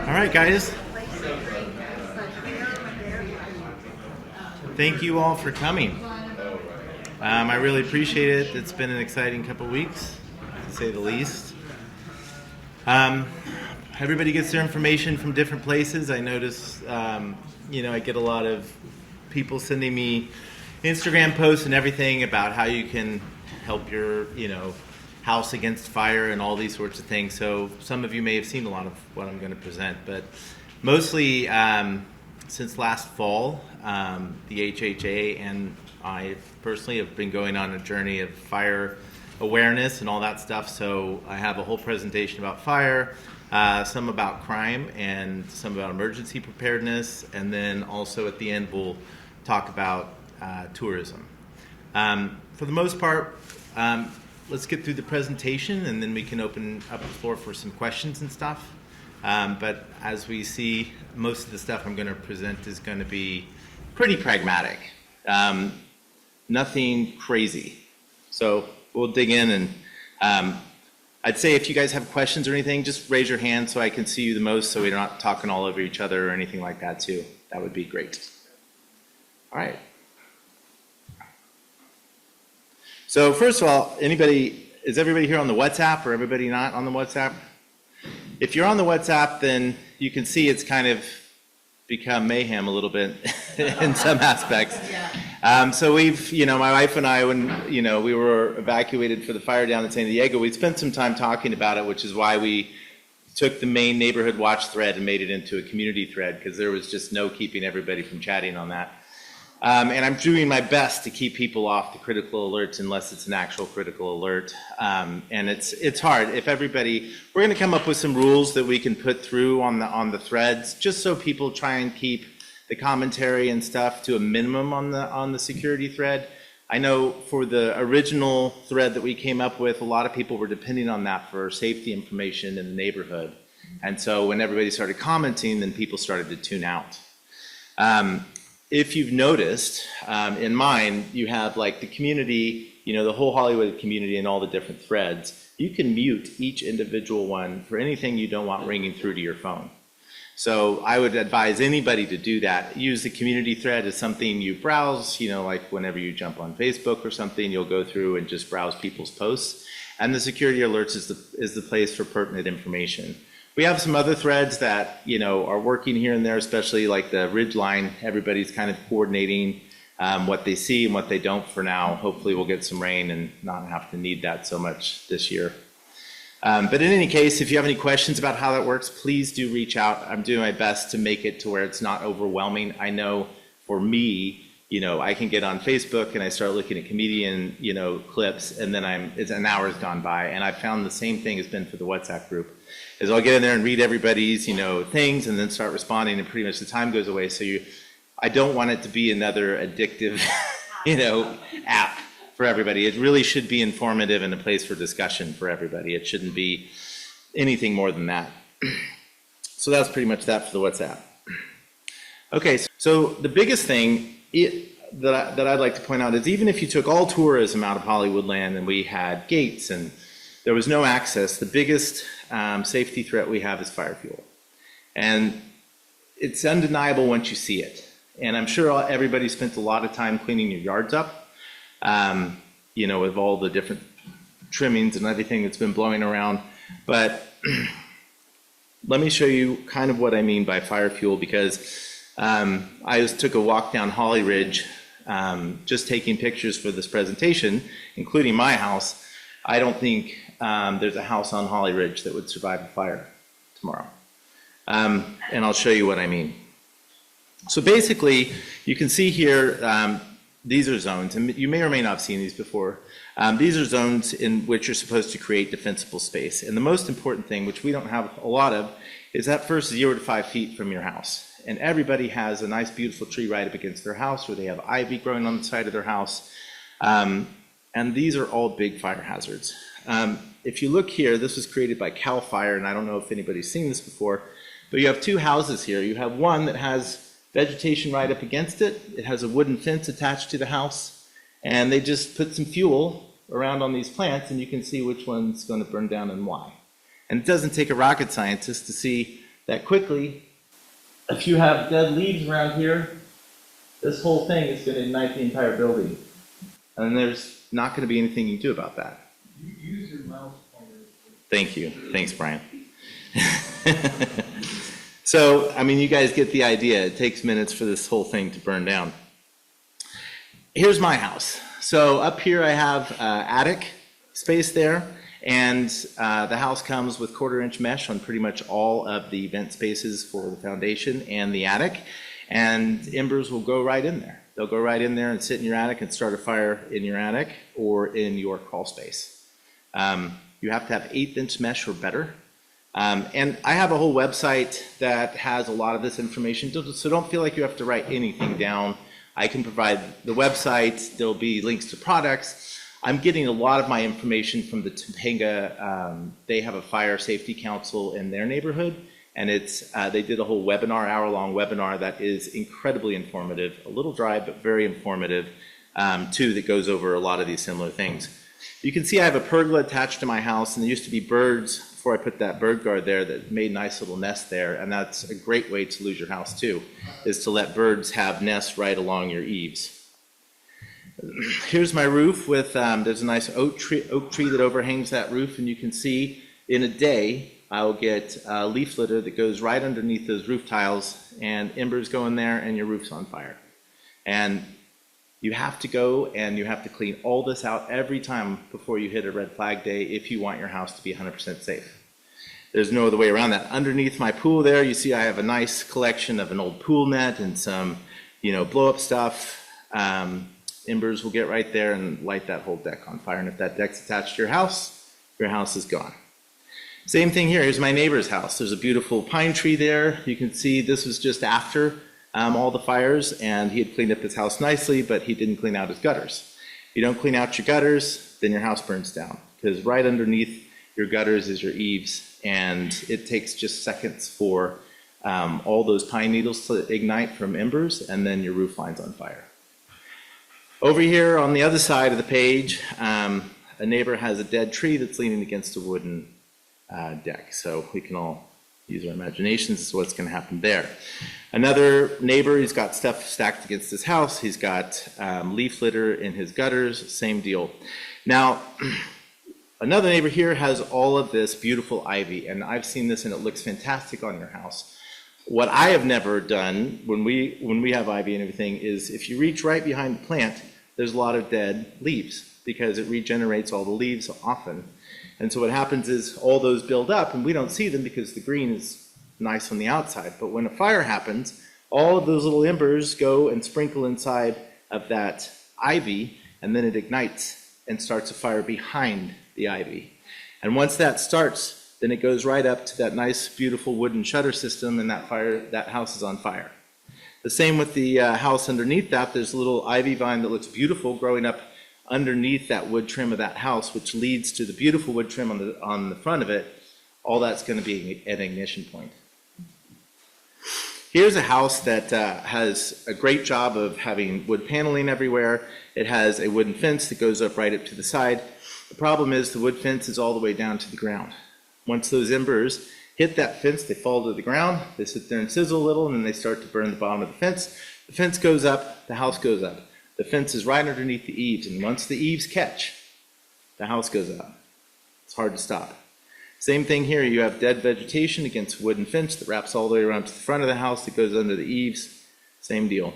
All right, guys. Thank you all for coming. I really appreciate it. It's been an exciting couple weeks, to say the least. Everybody gets their information from different places. I notice, I get a lot of people sending me Instagram posts and everything about how you can help your, house against fire and all these sorts of things. So some of you may have seen a lot of what I'm going to present, but mostly since last fall, the HHA and I personally have been going on a journey of fire awareness and all that stuff. So I have a whole presentation about fire, some about crime, and some about emergency preparedness, and then also at the end we'll talk about tourism. For the most part, let's get through the presentation and then we can open up the floor for some questions and stuff. But as we see, most of the stuff I'm going to present is going to be pretty pragmatic. Nothing crazy. So we'll dig in, and I'd say if you guys have questions or anything, just raise your hand so I can see you the most, so we're not talking all over each other or anything like that too. That would be great. All right. So first of all, is everybody here on the WhatsApp, or everybody not on the WhatsApp? If you're on the WhatsApp, then you can see it's kind of become mayhem a little bit in some aspects. So we've, my wife and I, when, we were evacuated for the fire down in San Diego, we spent some time talking about it, which is why we took the main neighborhood watch thread and made it into a community thread, because there was just no keeping everybody from chatting on that. And I'm doing my best to keep people off the critical alerts unless it's an actual critical alert. And it's hard. If everybody, we're going to come up with some rules that we can put through on the threads, just so people try and keep the commentary and stuff to a minimum on the security thread. I know for the original thread that we came up with, a lot of people were depending on that for safety information in the neighborhood. And so when everybody started commenting, then people started to tune out. If you've noticed, in mine, you have like the community, the whole Hollywood community and all the different threads. You can mute each individual one for anything you don't want ringing through to your phone. So I would advise anybody to do that. Use the community thread as something you browse, like whenever you jump on Facebook or something, you'll go through and just browse people's posts. And the security alerts is the place for pertinent information. We have some other threads that, are working here and there, especially like the Ridgeline. Everybody's kind of coordinating what they see and what they don't for now. Hopefully we'll get some rain and not have to need that so much this year. But in any case, if you have any questions about how that works, please do reach out. I'm doing my best to make it to where it's not overwhelming. I know for me, I can get on Facebook and I start looking at comedian, clips, and then it's an hour's gone by. And I've found the same thing has been for the WhatsApp group. Is I'll get in there and read everybody's, things, and then start responding, and pretty much the time goes away. So I don't want it to be another addictive, app for everybody. It really should be informative and a place for discussion for everybody. It shouldn't be anything more than that. So that's pretty much that for the WhatsApp. Okay, so the biggest thing that I'd like to point out is even if you took all tourism out of Hollywoodland and we had gates and there was no access, the biggest safety threat we have is fire fuel. And it's undeniable once you see it. And I'm sure everybody spent a lot of time cleaning your yards up, with all the different trimmings and everything that's been blowing around. But let me show you kind of what I mean by fire fuel, because I just took a walk down Holly Ridge, just taking pictures for this presentation, including my house. I don't think there's a house on Holly Ridge that would survive a fire tomorrow. And I'll show you what I mean. So basically, you can see here, these are zones, and you may or may not have seen these before. These are zones in which you're supposed to create defensible space. And the most important thing, which we don't have a lot of, is that first 0 to 5 feet from your house. And everybody has a nice, beautiful tree right up against their house, or they have ivy growing on the side of their house. And these are all big fire hazards. If you look here, this was created by CAL FIRE, and I don't know if anybody's seen this before, but you have two houses here. You have one that has vegetation right up against it. It has a wooden fence attached to the house, and they just put some fuel around on these plants, and you can see which one's going to burn down and why. And it doesn't take a rocket scientist to see that quickly, if you have dead leaves around here, this whole thing is going to ignite the entire building. And there's not going to be anything you can do about that. Use your mouse pointer. Thank you. Thanks, Brian. So, I mean, you guys get the idea. It takes minutes for this whole thing to burn down. Here's my house. So up here I have attic space there, and the house comes with 1/4-inch mesh on pretty much all of the vent spaces for the foundation and the attic, and embers will go right in there. They'll go right in there and sit in your attic and start a fire in your attic or in your crawl space. You have to have 1/8-inch mesh or better. And I have a whole website that has a lot of this information, so don't feel like you have to write anything down. I can provide the website, there'll be links to products. I'm getting a lot of my information from the Topanga, they have a fire safety council in their neighborhood, and they did a whole webinar, hour-long webinar that is incredibly informative, a little dry, but very informative, too, that goes over a lot of these similar things. You can see I have a pergola attached to my house, and there used to be birds before I put that bird guard there that made a nice little nest there, and that's a great way to lose your house too, is to let birds have nests right along your eaves. Here's my roof with, there's a nice oak tree that overhangs that roof, and you can see in a day I'll get leaf litter that goes right underneath those roof tiles, and embers go in there and your roof's on fire. And you have to go and you have to clean all this out every time before you hit a red flag day if you want your house to be 100% safe. There's no other way around that. Underneath my pool there, you see I have a nice collection of an old pool net and some, blow up stuff. Embers will get right there and light that whole deck on fire. And if that deck's attached to your house is gone. Same thing here. Here's my neighbor's house. There's a beautiful pine tree there. You can see this was just after all the fires, and he had cleaned up his house nicely, but he didn't clean out his gutters. If you don't clean out your gutters, then your house burns down, because right underneath your gutters is your eaves, and it takes just seconds for all those pine needles to ignite from embers, and then your roof line's on fire. Over here on the other side of the page, a neighbor has a dead tree that's leaning against a wooden deck, so we can all use our imaginations as to what's going to happen there. Another neighbor, he's got stuff stacked against his house. He's got leaf litter in his gutters, same deal. Now, another neighbor here has all of this beautiful ivy, and I've seen this and it looks fantastic on your house. What I have never done when we have ivy and everything is if you reach right behind the plant, there's a lot of dead leaves because it regenerates all the leaves often. And so what happens is all those build up and we don't see them because the green is nice on the outside. But when a fire happens, all of those little embers go and sprinkle inside of that ivy, and then it ignites and starts a fire behind the ivy. And once that starts, then it goes right up to that nice, beautiful wooden shutter system, and that house is on fire. The same with the house underneath that. There's a little ivy vine that looks beautiful growing up underneath that wood trim of that house, which leads to the beautiful wood trim on the front of it. All that's going to be an ignition point. Here's a house that has a great job of having wood paneling everywhere. It has a wooden fence that goes up right up to the side. The problem is the wood fence is all the way down to the ground. Once those embers hit that fence, they fall to the ground, they sit there and sizzle a little, and then they start to burn the bottom of the fence. The fence goes up, the house goes up. The fence is right underneath the eaves, and once the eaves catch, the house goes up. It's hard to stop. Same thing here, you have dead vegetation against a wooden fence that wraps all the way around to the front of the house that goes under the eaves. Same deal.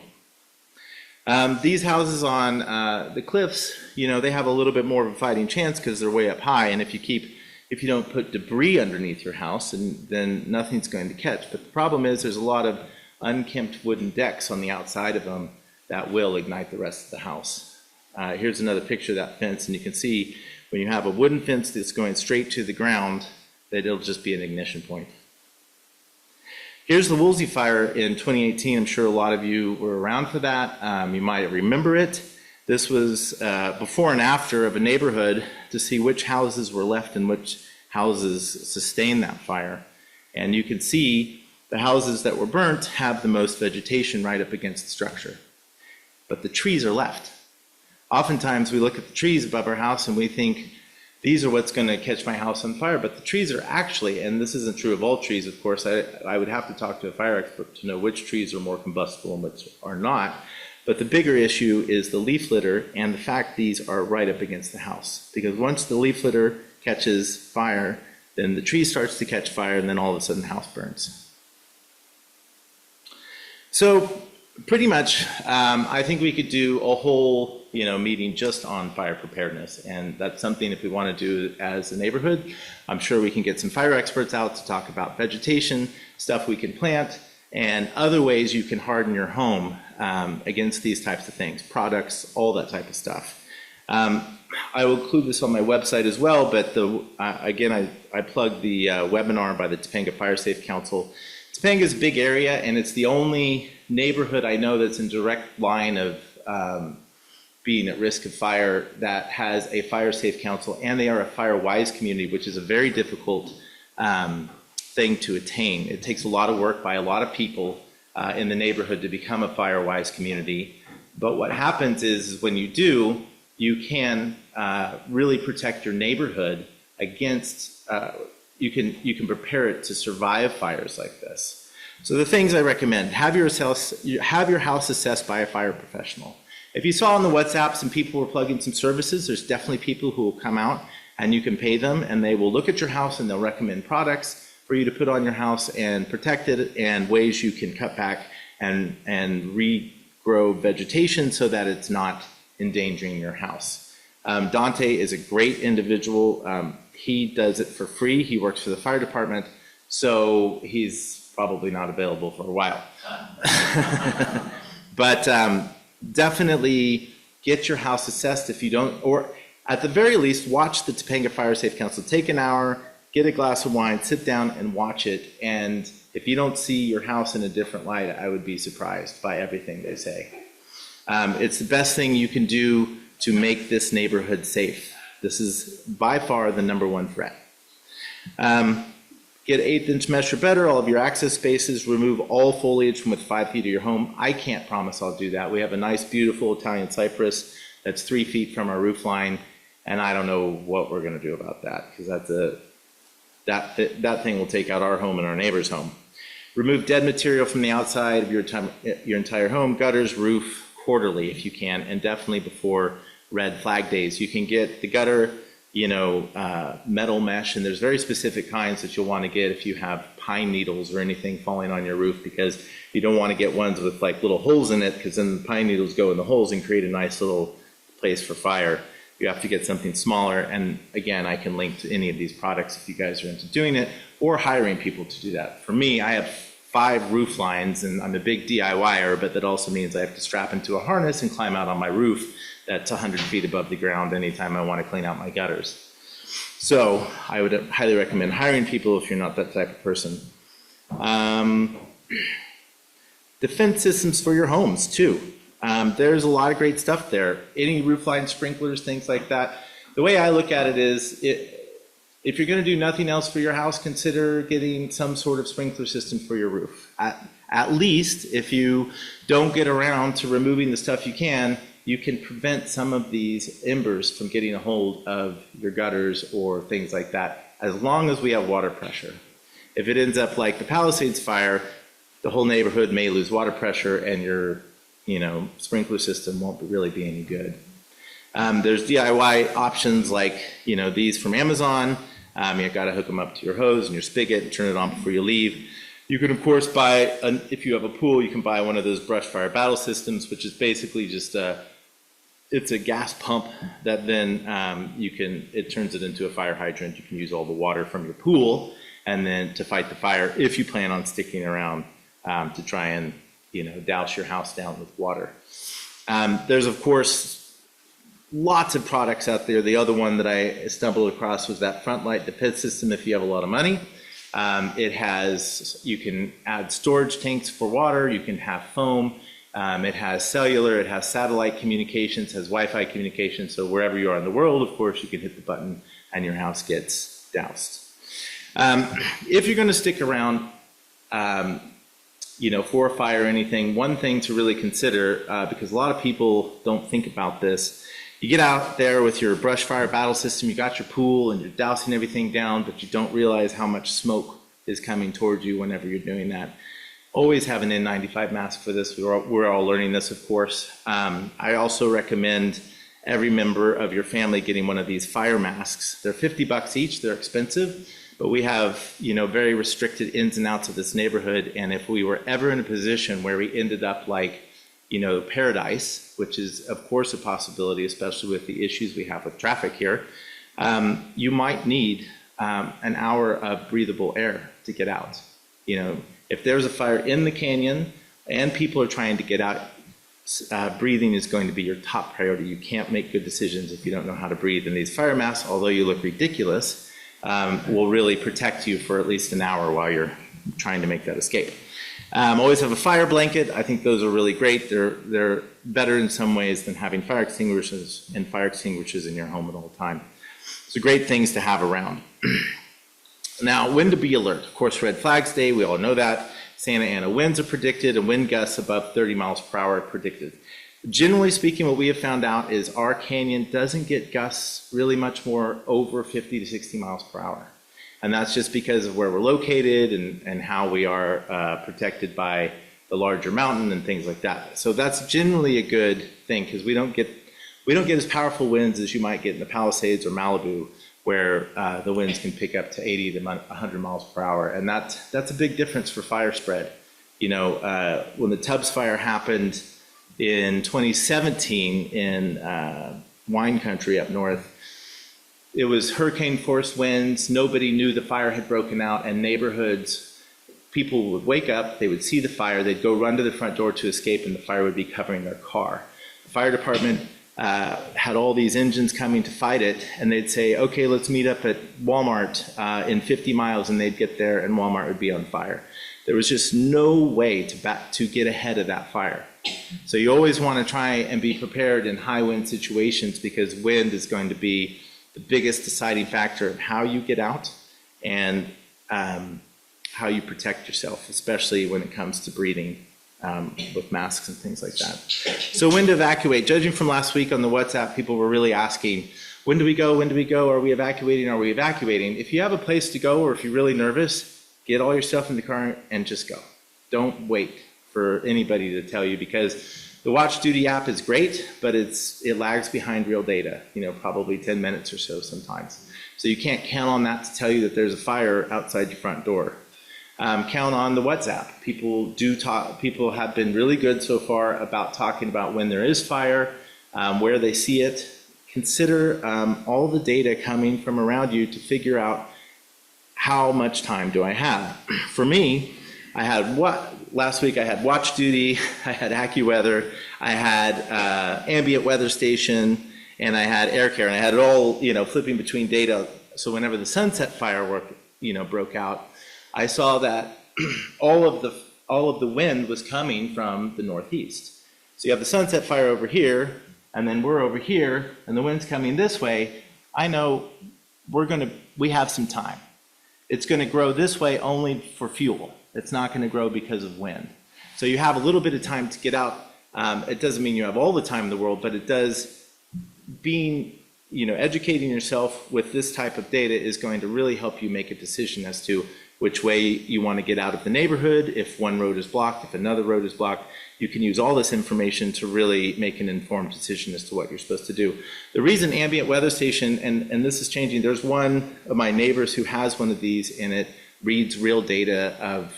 These houses on the cliffs, they have a little bit more of a fighting chance because they're way up high, and if you don't put debris underneath your house, then nothing's going to catch. But the problem is there's a lot of unkempt wooden decks on the outside of them that will ignite the rest of the house. Here's another picture of that fence, and you can see when you have a wooden fence that's going straight to the ground, that it'll just be an ignition point. Here's the Woolsey fire in 2018. I'm sure a lot of you were around for that. You might remember it. This was before and after of a neighborhood to see which houses were left and which houses sustained that fire. And you can see the houses that were burnt have the most vegetation right up against the structure. But the trees are left. Oftentimes we look at the trees above our house and we think, these are what's going to catch my house on fire. But the trees are actually, and this isn't true of all trees, of course, I would have to talk to a fire expert to know which trees are more combustible and which are not. But the bigger issue is the leaf litter and the fact these are right up against the house. Because once the leaf litter catches fire, then the tree starts to catch fire, and then all of a sudden the house burns. So pretty much, I think we could do a whole meeting just on fire preparedness, and that's something if we want to do as a neighborhood. I'm sure we can get some fire experts out to talk about vegetation, stuff we can plant, and other ways you can harden your home against these types of things, products, all that type of stuff. I will include this on my website as well, but again, I plug the webinar by the Topanga Fire Safe Council. Topanga is a big area, and it's the only neighborhood I know that's in direct line of being at risk of fire that has a fire safe council, and they are a fire wise community, which is a very difficult thing to attain. It takes a lot of work by a lot of people in the neighborhood to become a fire wise community. But what happens is when you do, you can really protect your neighborhood against, you can prepare it to survive fires like this. So the things I recommend, have your house assessed by a fire professional. If you saw on the WhatsApp some people were plugging some services, there's definitely people who will come out and you can pay them, and they will look at your house and they'll recommend products for you to put on your house and protect it, and ways you can cut back and regrow vegetation so that it's not endangering your house. Dante is a great individual. He does it for free. He works for the fire department, so he's probably not available for a while. But definitely get your house assessed if you don't, or at the very least, watch the Topanga Fire Safe Council. Take an hour, get a glass of wine, sit down and watch it. And if you don't see your house in a different light, I would be surprised by everything they say. It's the best thing you can do to make this neighborhood safe. This is by far the #1 threat. Get 1/8" mesh or better, all of your access spaces, remove all foliage from within 5 feet of your home. I can't promise I'll do that. We have a nice, beautiful Italian cypress that's 3 feet from our roof line, and I don't know what we're gonna do about that, because that thing will take out our home and our neighbor's home. Remove dead material from the outside of your entire home, gutters, roof, quarterly if you can, and definitely before red flag days. You can get the gutter, metal mesh, and there's very specific kinds that you'll want to get if you have pine needles or anything falling on your roof, because you don't want to get ones with like little holes in it, because then the pine needles go in the holes and create a nice little place for fire. You have to get something smaller, and again, I can link to any of these products if you guys are into doing it or hiring people to do that. For me, I have 5 roof lines, and I'm a big DIYer, but that also means I have to strap into a harness and climb out on my roof that's 100 feet above the ground anytime I want to clean out my gutters. So I would highly recommend hiring people if you're not that type of person. Defense systems for your homes too. There's a lot of great stuff there. Any roof line sprinklers, things like that. The way I look at it is, if you're going to do nothing else for your house, consider getting some sort of sprinkler system for your roof. At least if you don't get around to removing the stuff you can prevent some of these embers from getting a hold of your gutters or things like that, as long as we have water pressure. If it ends up like the Palisades fire, the whole neighborhood may lose water pressure, and your sprinkler system won't really be any good. There's DIY options like these from Amazon. You've got to hook them up to your hose and your spigot and turn it on before you leave. You can of course buy, if you have a pool, you can buy one of those brush fire battle systems, which is basically just it's a gas pump that then it turns it into a fire hydrant. You can use all the water from your pool and then to fight the fire, if you plan on sticking around to try and douse your house down with water. There's of course lots of products out there. The other one that I stumbled across was that front light, the pit system, if you have a lot of money. You can add storage tanks for water, you can have foam, it has cellular, it has satellite communications, has Wi-Fi communication, so wherever you are in the world, of course, you can hit the button and your house gets doused. If you're going to stick around for a fire or anything, one thing to really consider, because a lot of people don't think about this, You get out there with your brush fire battle system, you got your pool and you're dousing everything down, but you don't realize how much smoke is coming towards you whenever you're doing that. Always have an N95 mask for this. We're all learning this, of course. I also recommend every member of your family getting one of these fire masks. They're $50 each, they're expensive, but we have, very restricted ins and outs of this neighborhood, and if we were ever in a position where we ended up like, paradise, which is of course a possibility, especially with the issues we have with traffic here, you might need an hour of breathable air to get out. If there's a fire in the canyon and people are trying to get out, breathing is going to be your top priority. You can't make good decisions if you don't know how to breathe. And these fire masks, although you look ridiculous, will really protect you for at least an hour while you're trying to make that escape. Always have a fire blanket. I think those are really great. They're better in some ways than having fire extinguishers in your home at all time. So great things to have around. Now, when to be alert. Of course, Red Flags Day, we all know that. Santa Ana winds are predicted and wind gusts above 30 miles per hour are predicted. Generally speaking, what we have found out is our canyon doesn't get gusts really much more over 50 to 60 miles per hour. And that's just because of where we're located and how we are protected by the larger mountain and things like that. So that's generally a good thing because we don't get as powerful winds as you might get in the Palisades or Malibu, where the winds can pick up to 80 to 100 miles per hour. And that's a big difference for fire spread. When the Tubbs fire happened in 2017 in wine country up north, it was hurricane force winds. Nobody knew the fire had broken out, and neighborhoods, people would wake up, they would see the fire, they'd go run to the front door to escape, and the fire would be covering their car. The fire department had all these engines coming to fight it, and they'd say, okay, let's meet up at Walmart in 50 miles, and they'd get there and Walmart would be on fire. There was just no way to get ahead of that fire. So you always want to try and be prepared in high wind situations because wind is going to be the biggest deciding factor of how you get out and how you protect yourself, especially when it comes to breathing with masks and things like that. So when to evacuate? Judging from last week on the WhatsApp, people were really asking, when do we go? When do we go? Are we evacuating? Are we evacuating? If you have a place to go or if you're really nervous, get all your stuff in the car and just go. Don't wait for anybody to tell you because the Watch Duty app is great, but it lags behind real data, probably 10 minutes or so sometimes. So you can't count on that to tell you that there's a fire outside your front door. Count on the WhatsApp. People have been really good so far about talking about when there is fire, where they see it. Consider all the data coming from around you to figure out how much time do I have. For me, last week I had Watch Duty, I had AccuWeather, I had Ambient Weather Station, and I had Air Care, and I had it all, flipping between data. So whenever the Sunset firework, broke out, I saw that all of the wind was coming from the northeast. So you have the Sunset fire over here, and then we're over here, and the wind's coming this way. I know we have some time. It's going to grow this way only for fuel. It's not going to grow because of wind. So you have a little bit of time to get out. It doesn't mean you have all the time in the world, but it does. Educating yourself with this type of data is going to really help you make a decision as to which way you want to get out of the neighborhood. If one road is blocked, if another road is blocked, you can use all this information to really make an informed decision as to what you're supposed to do. The reason Ambient Weather Station, and this is changing, there's one of my neighbors who has one of these, and it reads real data of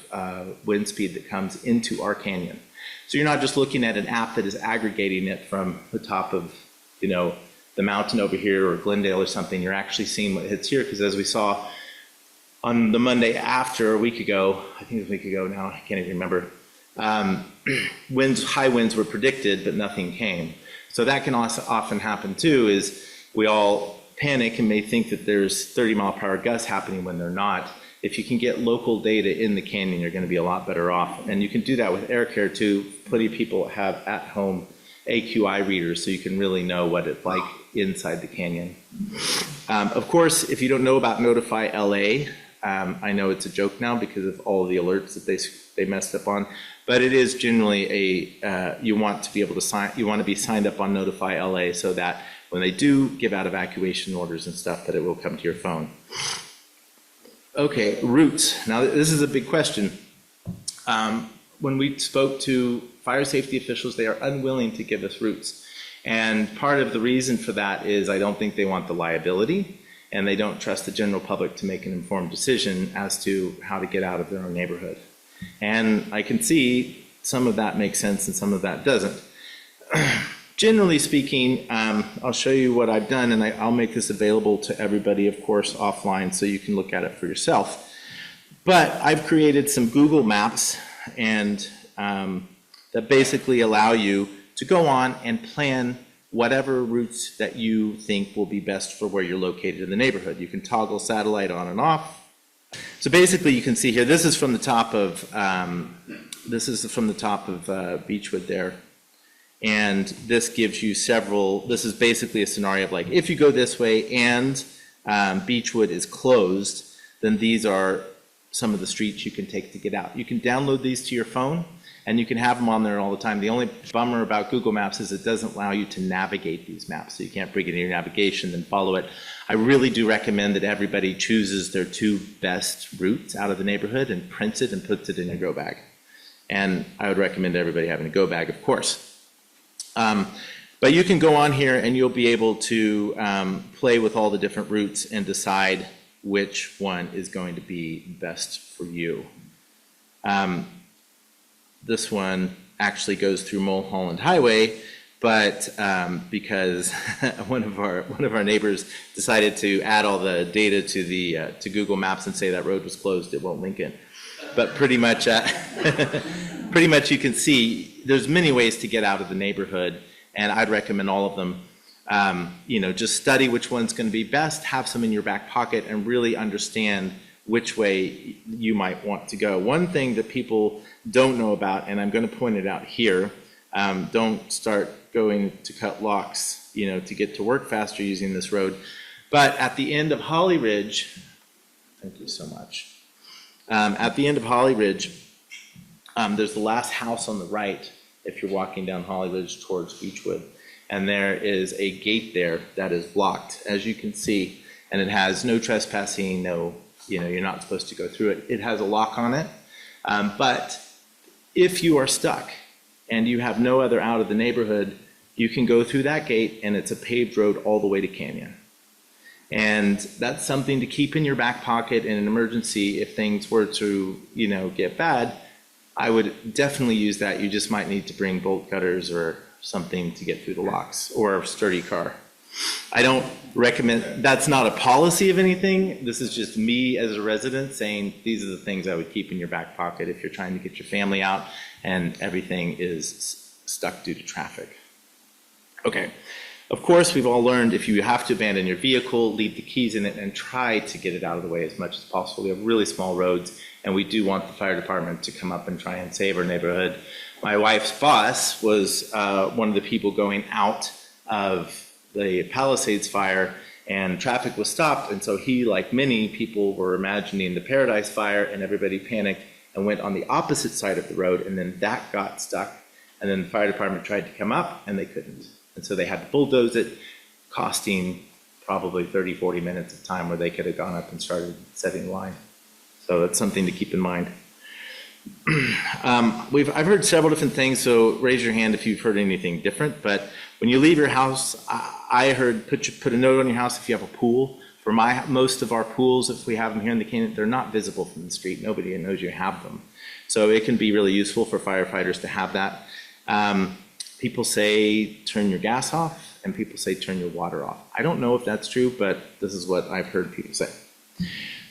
wind speed that comes into our canyon. So you're not just looking at an app that is aggregating it from the top of, the mountain over here or Glendale or something. You're actually seeing what hits here, because as we saw on the Monday after a week ago, I think it was a week ago now, I can't even remember, high winds were predicted, but nothing came. So that can also often happen too, is we all panic and may think that there's 30 mile per hour gusts happening when they're not. If you can get local data in the canyon, you're going to be a lot better off. And you can do that with Air Care too. Plenty of people have at home AQI readers, so you can really know what it's like inside the canyon. Of course, if you don't know about Notify LA, I know it's a joke now because of all the alerts that they messed up on, but it is generally you want to be able to you want to be signed up on Notify LA so that when they do give out evacuation orders and stuff, that it will come to your phone. Okay, routes. Now, this is a big question. When we spoke to fire safety officials, they are unwilling to give us routes. And part of the reason for that is I don't think they want the liability, and they don't trust the general public to make an informed decision as to how to get out of their own neighborhood. And I can see some of that makes sense and some of that doesn't. Generally speaking, I'll show you what I've done, and I'll make this available to everybody, of course, offline, so you can look at it for yourself. But I've created some Google Maps and that basically allow you to go on and plan whatever routes that you think will be best for where you're located in the neighborhood. You can toggle satellite on and off. So basically, you can see here. This is from the top of Beachwood there, and this gives you several. This is basically a scenario of like if you go this way and Beachwood is closed, then these are some of the streets you can take to get out. You can download these to your phone, and you can have them on there all the time. The only bummer about Google Maps is it doesn't allow you to navigate these maps, so you can't bring it in your navigation and follow it. I really do recommend that everybody chooses their 2 best routes out of the neighborhood and prints it and puts it in your go bag. And I would recommend everybody having a go bag, of course. But you can go on here and you'll be able to play with all the different routes and decide which one is going to be best for you. This one actually goes through Mulholland Highway, but because one of our neighbors decided to add all the data to Google Maps and say that road was closed, it won't link it. But pretty much you can see there's many ways to get out of the neighborhood, and I'd recommend all of them. Just study which one's going to be best, have some in your back pocket, and really understand which way you might want to go. One thing that people don't know about, and I'm going to point it out here, don't start going to cut locks, to get to work faster using this road. But at the end of Holly Ridge, thank you so much. At the end of Holly Ridge, there's the last house on the right if you're walking down Holly Ridge towards Beachwood. And there is a gate there that is blocked, as you can see, and it has no trespassing, you're not supposed to go through it. It has a lock on it. But if you are stuck and you have no other out of the neighborhood, you can go through that gate, and it's a paved road all the way to Canyon. And that's something to keep in your back pocket in an emergency if things were to, get bad. I would definitely use that. You just might need to bring bolt cutters or something to get through the locks, or a sturdy car. I don't recommend, that's not a policy of anything. This is just me as a resident saying these are the things I would keep in your back pocket if you're trying to get your family out and everything is stuck due to traffic. Okay, of course, we've all learned if you have to abandon your vehicle, leave the keys in it and try to get it out of the way as much as possible. We have really small roads, and we do want the fire department to come up and try and save our neighborhood. My wife's boss was one of the people going out of the Palisades fire, and traffic was stopped, and so he, like many people, were imagining the Paradise fire, and everybody panicked and went on the opposite side of the road, and then that got stuck, and then the fire department tried to come up, and they couldn't. And so they had to bulldoze it, costing probably 30-40 minutes of time where they could have gone up and started setting the line. So that's something to keep in mind. I've heard several different things, so raise your hand if you've heard anything different. But when you leave your house, I heard put a note on your house if you have a pool. For most of our pools, if we have them here in the canyon, they're not visible from the street. Nobody knows you have them. So it can be really useful for firefighters to have that. People say turn your gas off, and people say turn your water off. I don't know if that's true, but this is what I've heard people say.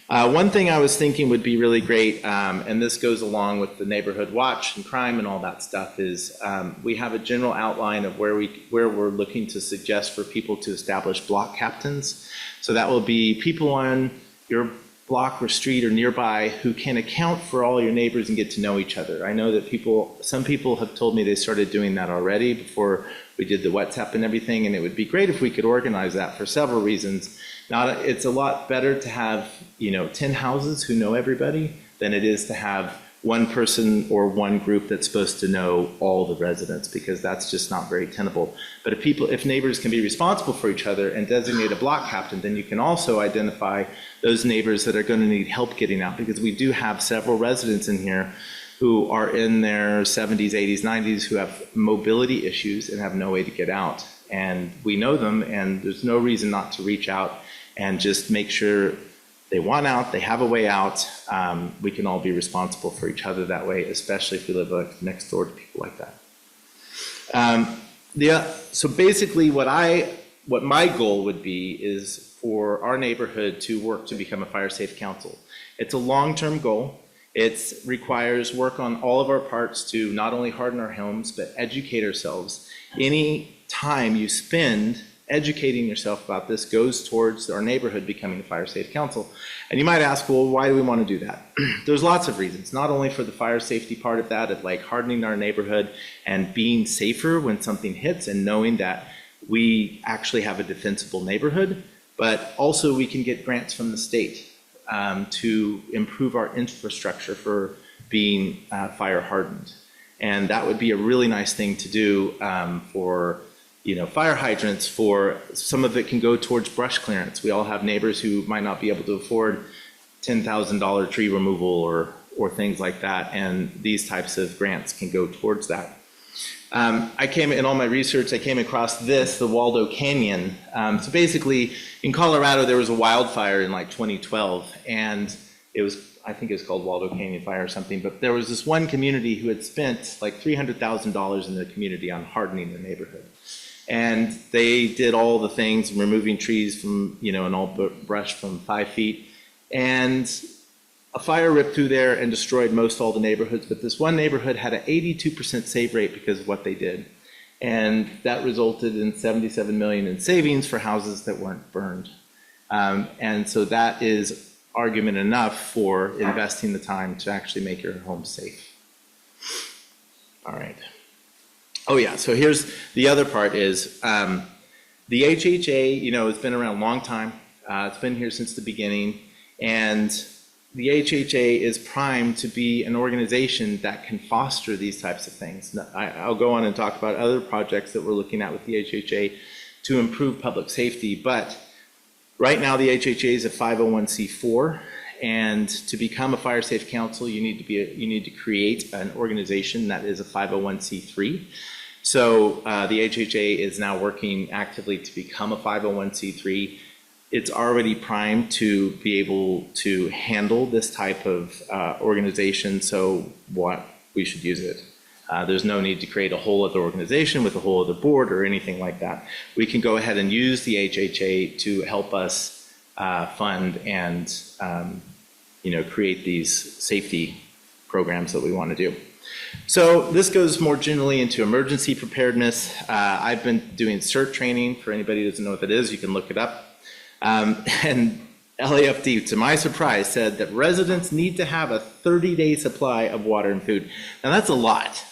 One thing I was thinking would be really great, and this goes along with the neighborhood watch and crime and all that stuff, is we have a general outline of where we're looking to suggest for people to establish block captains. So that will be people on your block or street or nearby who can account for all your neighbors and get to know each other. I know that some people have told me they started doing that already before we did the WhatsApp and everything, and it would be great if we could organize that for several reasons. Now, it's a lot better to have 10 houses who know everybody than it is to have one person or one group that's supposed to know all the residents, because that's just not very tenable. But if neighbors can be responsible for each other and designate a block captain, then you can also identify those neighbors that are going to need help getting out, because we do have several residents in here who are in their 70s, 80s, 90s, who have mobility issues and have no way to get out. And we know them, and there's no reason not to reach out and just make sure they want out, they have a way out. We can all be responsible for each other that way, especially if we live next door to people like that. So basically what my goal would be is for our neighborhood to work to become a fire safe council. It's a long-term goal. It requires work on all of our parts to not only harden our homes, but educate ourselves. Any time you spend educating yourself about this goes towards our neighborhood becoming a fire safe council. And you might ask, well, why do we want to do that? There's lots of reasons, not only for the fire safety part of that, of like hardening our neighborhood and being safer when something hits and knowing that we actually have a defensible neighborhood, but also we can get grants from the state to improve our infrastructure for being fire hardened. And that would be a really nice thing to do for fire hydrants. For some of it can go towards brush clearance. We all have neighbors who might not be able to afford $10,000 tree removal or things like that, and these types of grants can go towards that. In all my research, I came across the Waldo Canyon. So basically, in Colorado, there was a wildfire in like 2012, and I think it was called Waldo Canyon Fire or something, but there was this one community who had spent like $300,000 in the community on hardening their neighborhood. And they did all the things, removing trees from, and all brush from 5 feet. And a fire ripped through there and destroyed all the neighborhoods, but this one neighborhood had an 82% save rate because of what they did. And that resulted in $77 million in savings for houses that weren't burned. And so that is argument enough for investing the time to actually make your home safe. All right. Oh yeah, so here's the other part is the HHA, it's been around a long time. It's been here since the beginning, and the HHA is primed to be an organization that can foster these types of things. I'll go on and talk about other projects that we're looking at with the HHA to improve public safety, but right now the HHA is a 501c4, and to become a fire safe council, you need to create an organization that is a 501c3. So the HHA is now working actively to become a 501c3. It's already primed to be able to handle this type of organization, so we should use it. There's no need to create a whole other organization with a whole other board or anything like that. We can go ahead and use the HHA to help us fund and create these safety programs that we want to do. So this goes more generally into emergency preparedness. I've been doing CERT training. For anybody who doesn't know what that is, you can look it up. And LAFD, to my surprise, said that residents need to have a 30-day supply of water and food. Now that's a lot.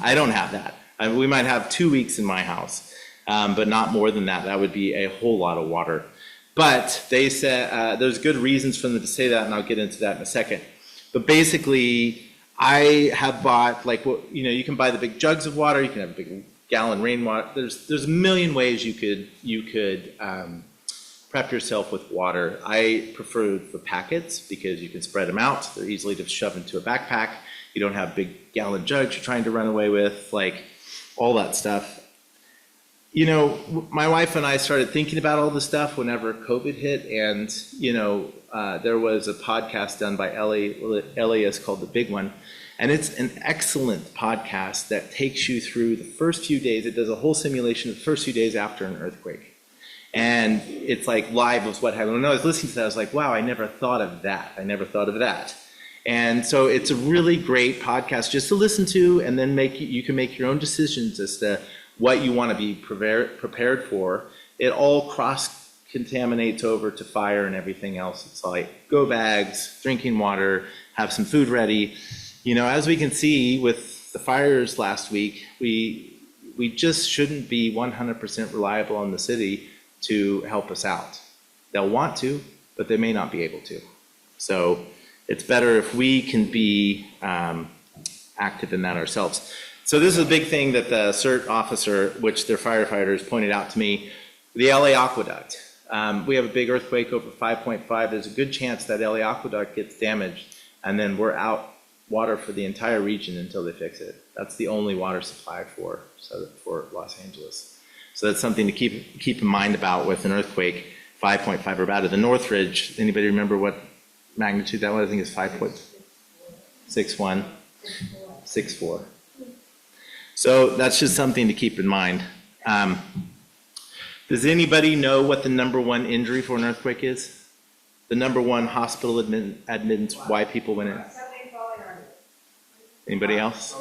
I don't have that. We might have 2 weeks in my house, but not more than that. That would be a whole lot of water. But they said there's good reasons for them to say that, and I'll get into that in a second. But basically, I have bought, you can buy the big jugs of water. You can have a big gallon rainwater. There's a million ways you could prep yourself with water. I prefer the packets because you can spread them out. They're easily to shove into a backpack. You don't have big gallon jugs you're trying to run away with, all that stuff. My wife and I started thinking about all this stuff whenever COVID hit, and, there was a podcast done by Elias called The Big One, and it's an excellent podcast that takes you through the first few days. It does a whole simulation of the first few days after an earthquake. And it's like live of what happened. When I was listening to that, I was like, wow, I never thought of that. I never thought of that. And so it's a really great podcast just to listen to, and then you can make your own decisions as to what you want to be prepared for. It all cross-contaminates over to fire and everything else. It's like go bags, drinking water, have some food ready. As we can see with the fires last week, we just shouldn't be 100% reliable on the city to help us out. They'll want to, but they may not be able to. So, it's better if we can be active in that ourselves. So this is a big thing that the CERT officer, which their firefighters pointed out to me, the LA Aqueduct. We have a big earthquake over 5.5. There's a good chance that LA Aqueduct gets damaged, and then we're out water for the entire region until they fix it. That's the only water supply for Los Angeles. So that's something to keep in mind about with an earthquake, 5.5 or about. The Northridge, anybody remember what magnitude that was? I think it's 5.61, 6.4. So that's just something to keep in mind. Does anybody know what the #1 injury for an earthquake is? The #1 hospital admittance, why people went in? Anybody else?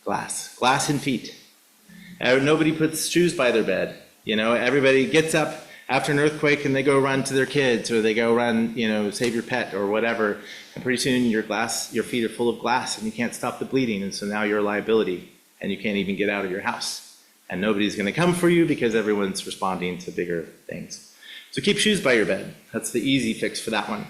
Glass in feet. Nobody puts shoes by their bed. You know, everybody gets up after an earthquake and they go run to their kids, or they go run, you know, save your pet or whatever. And pretty soon your feet are full of glass and you can't stop the bleeding. And so now you're a liability and you can't even get out of your house. And nobody's going to come for you because everyone's responding to bigger things. So keep shoes by your bed. That's the easy fix for that one.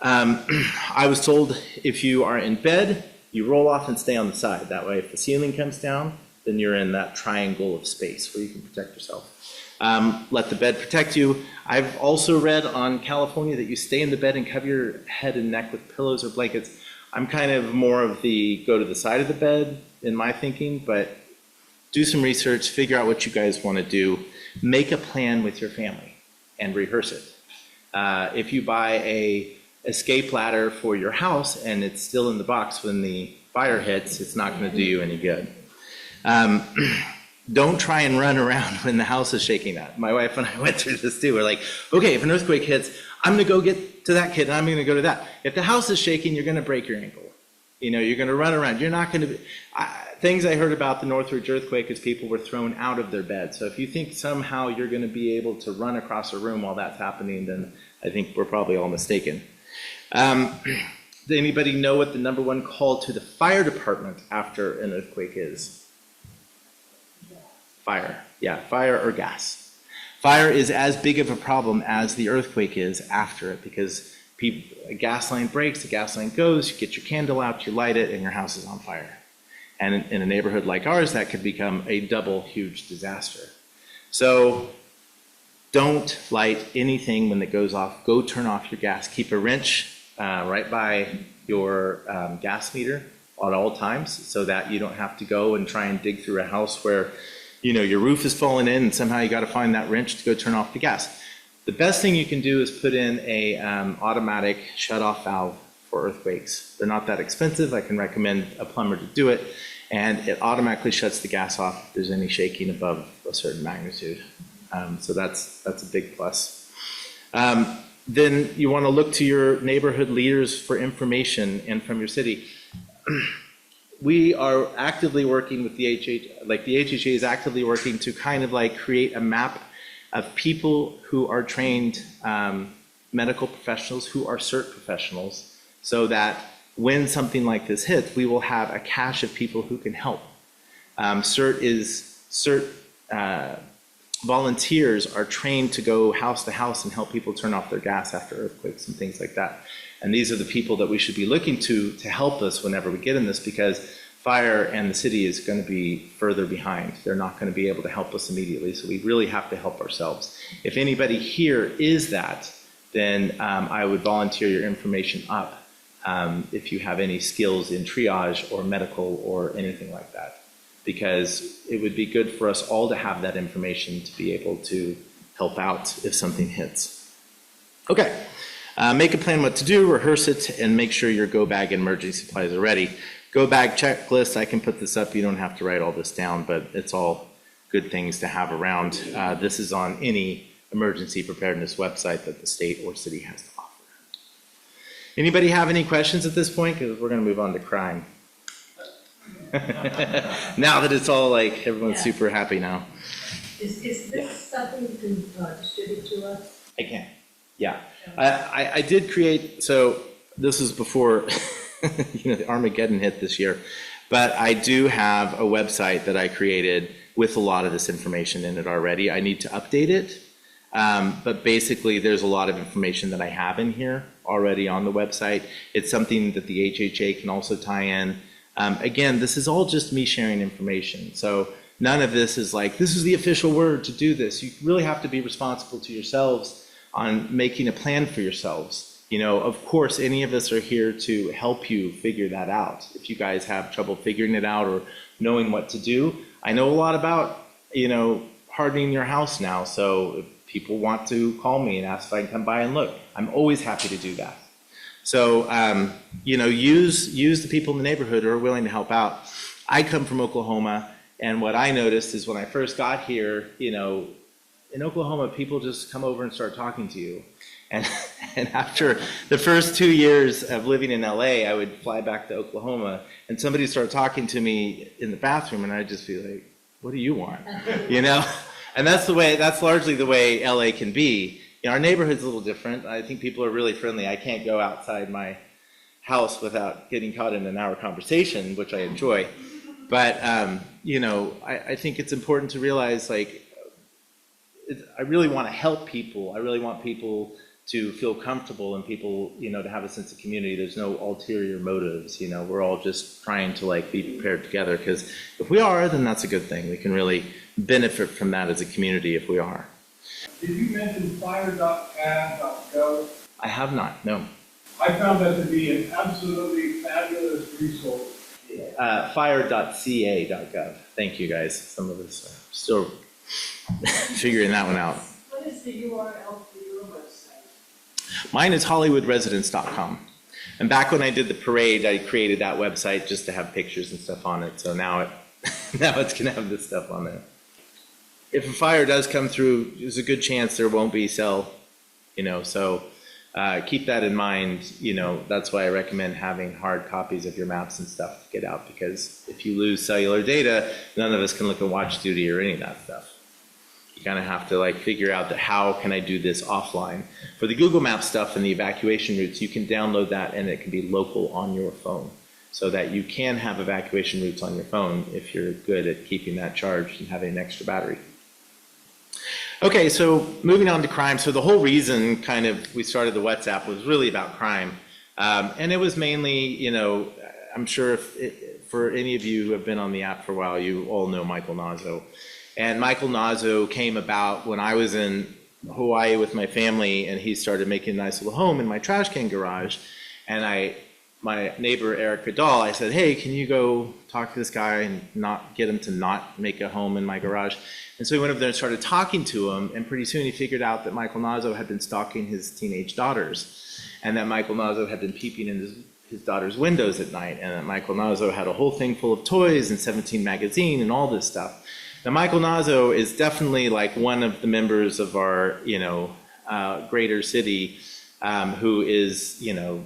I was told if you are in bed, you roll off and stay on the side. That way, if the ceiling comes down, then you're in that triangle of space where you can protect yourself. Let the bed protect you. I've also read on California that you stay in the bed and cover your head and neck with pillows or blankets. I'm kind of more of the go to the side of the bed in my thinking, but do some research, figure out what you guys want to do, make a plan with your family and rehearse it. If you buy a escape ladder for your house and it's still in the box when the fire hits, it's not going to do you any good. Don't try and run around when the house is shaking up. My wife and I went through this too. We're like, okay, if an earthquake hits, I'm going to go get to that kid and I'm going to go to that. If the house is shaking, you're going to break your ankle. You know, you're going to run around. You're not going to be... Things I heard about the Northridge earthquake is people were thrown out of their bed. So if you think somehow you're going to be able to run across a room while that's happening, then I think we're probably all mistaken. Does anybody know what the #1 call to the fire department after an earthquake is? Fire. Yeah, fire or gas. Fire is as big of a problem as the earthquake is after it, because a gas line breaks, the gas line goes, you get your candle out, you light it, and your house is on fire. And in a neighborhood like ours, that could become a double huge disaster. So don't light anything when it goes off. Go turn off your gas. Keep a wrench right by your gas meter at all times so that you don't have to go and try and dig through a house where, you know, your roof is falling in and somehow you got to find that wrench to go turn off the gas. The best thing you can do is put in a automatic shut-off valve for earthquakes. They're not that expensive. I can recommend a plumber to do it, and it automatically shuts the gas off if there's any shaking above a certain magnitude. So that's a big plus. Then you want to look to your neighborhood leaders for information and from your city. We are actively working with the HHA is actively working to kind of like create a map of people who are trained medical professionals who are CERT professionals, so that when something like this hits, we will have a cache of people who can help. CERT volunteers are trained to go house to house and help people turn off their gas after earthquakes and things like that. And these are the people that we should be looking to help us whenever we get in this, because fire and the city is going to be further behind. They're not going to be able to help us immediately, so we really have to help ourselves. If anybody here is that, then I would volunteer your information up if you have any skills in triage or medical or anything like that, because it would be good for us all to have that information to be able to help out if something hits. Okay, make a plan what to do, rehearse it, and make sure your go bag and emergency supplies are ready. Go bag checklist, I can put this up, you don't have to write all this down, but it's all good things to have around. This is on any emergency preparedness website that the state or city has to offer. Anybody have any questions at this point? Because we're going to move on to crime. Now that it's all like, everyone's super happy now. Is this something you can distribute to us? I can, yeah. I did create, so this is before the Armageddon hit this year, but I do have a website that I created with a lot of this information in it already. I need to update it, but basically there's a lot of information that I have in here already on the website. It's something that the HHA can also tie in. Again, this is all just me sharing information. So none of this is like, this is the official word to do this. You really have to be responsible to yourselves on making a plan for yourselves. You know, of course, any of us are here to help you figure that out. If you guys have trouble figuring it out or knowing what to do, I know a lot about, you know, hardening your house now. So if people want to call me and ask if I can come by and look, I'm always happy to do that. So, you know, use the people in the neighborhood who are willing to help out. I come from Oklahoma, and what I noticed is when I first got here, you know, in Oklahoma, people just come over and start talking to you. And after the first 2 years of living in LA, I would fly back to Oklahoma, and somebody would start talking to me in the bathroom, and I'd just be like, what do you want? You know? And that's largely the way LA can be. You know, our neighborhood's a little different. I think people are really friendly. I can't go outside my house without getting caught in an hour conversation, which I enjoy. But, you know, I think it's important to realize, like, I really want to help people. I really want people to feel comfortable and people, you know, to have a sense of community. There's no ulterior motives, you know. We're all just trying to, like, be prepared together, because if we are, then that's a good thing. We can really benefit from that as a community if we are. Did you mention fire.gov? I have not, no. I found that to be an absolutely fabulous resource. Fire.ca.gov. Thank you, guys. Some of us are still figuring that one out. What is the URL for your website? Mine is hollywoodresidence.com. And back when I did the parade, I created that website just to have pictures and stuff on it. So now it's going to have this stuff on there. If a fire does come through, there's a good chance there won't be cell, you know, so keep that in mind. You know, that's why I recommend having hard copies of your maps and stuff to get out, because if you lose cellular data, none of us can look at watch duty or any of that stuff. You kind of have to, like, figure out that how can I do this offline. For the Google Maps stuff and the evacuation routes, you can download that and it can be local on your phone, so that you can have evacuation routes on your phone if you're good at keeping that charged and having an extra battery. Okay, so moving on to crime. So the whole reason kind of we started the WhatsApp was really about crime. And it was mainly, you know, I'm sure for any of you who have been on the app for a while, you all know Michael Nazo. And Michael Nazo came about when I was in Hawaii with my family, and he started making a nice little home in my trash can garage. And my neighbor, Eric Vidal, I said, hey, can you go talk to this guy and not get him to not make a home in my garage? And so we went over there and started talking to him, and pretty soon he figured out that Michael Nazo had been stalking his teenage daughters, and that Michael Nazo had been peeping in his daughter's windows at night, and that Michael Nazo had a whole thing full of toys and 17 magazine and all this stuff. Now, Michael Nazo is definitely like one of the members of our, you know, greater city who is, you know,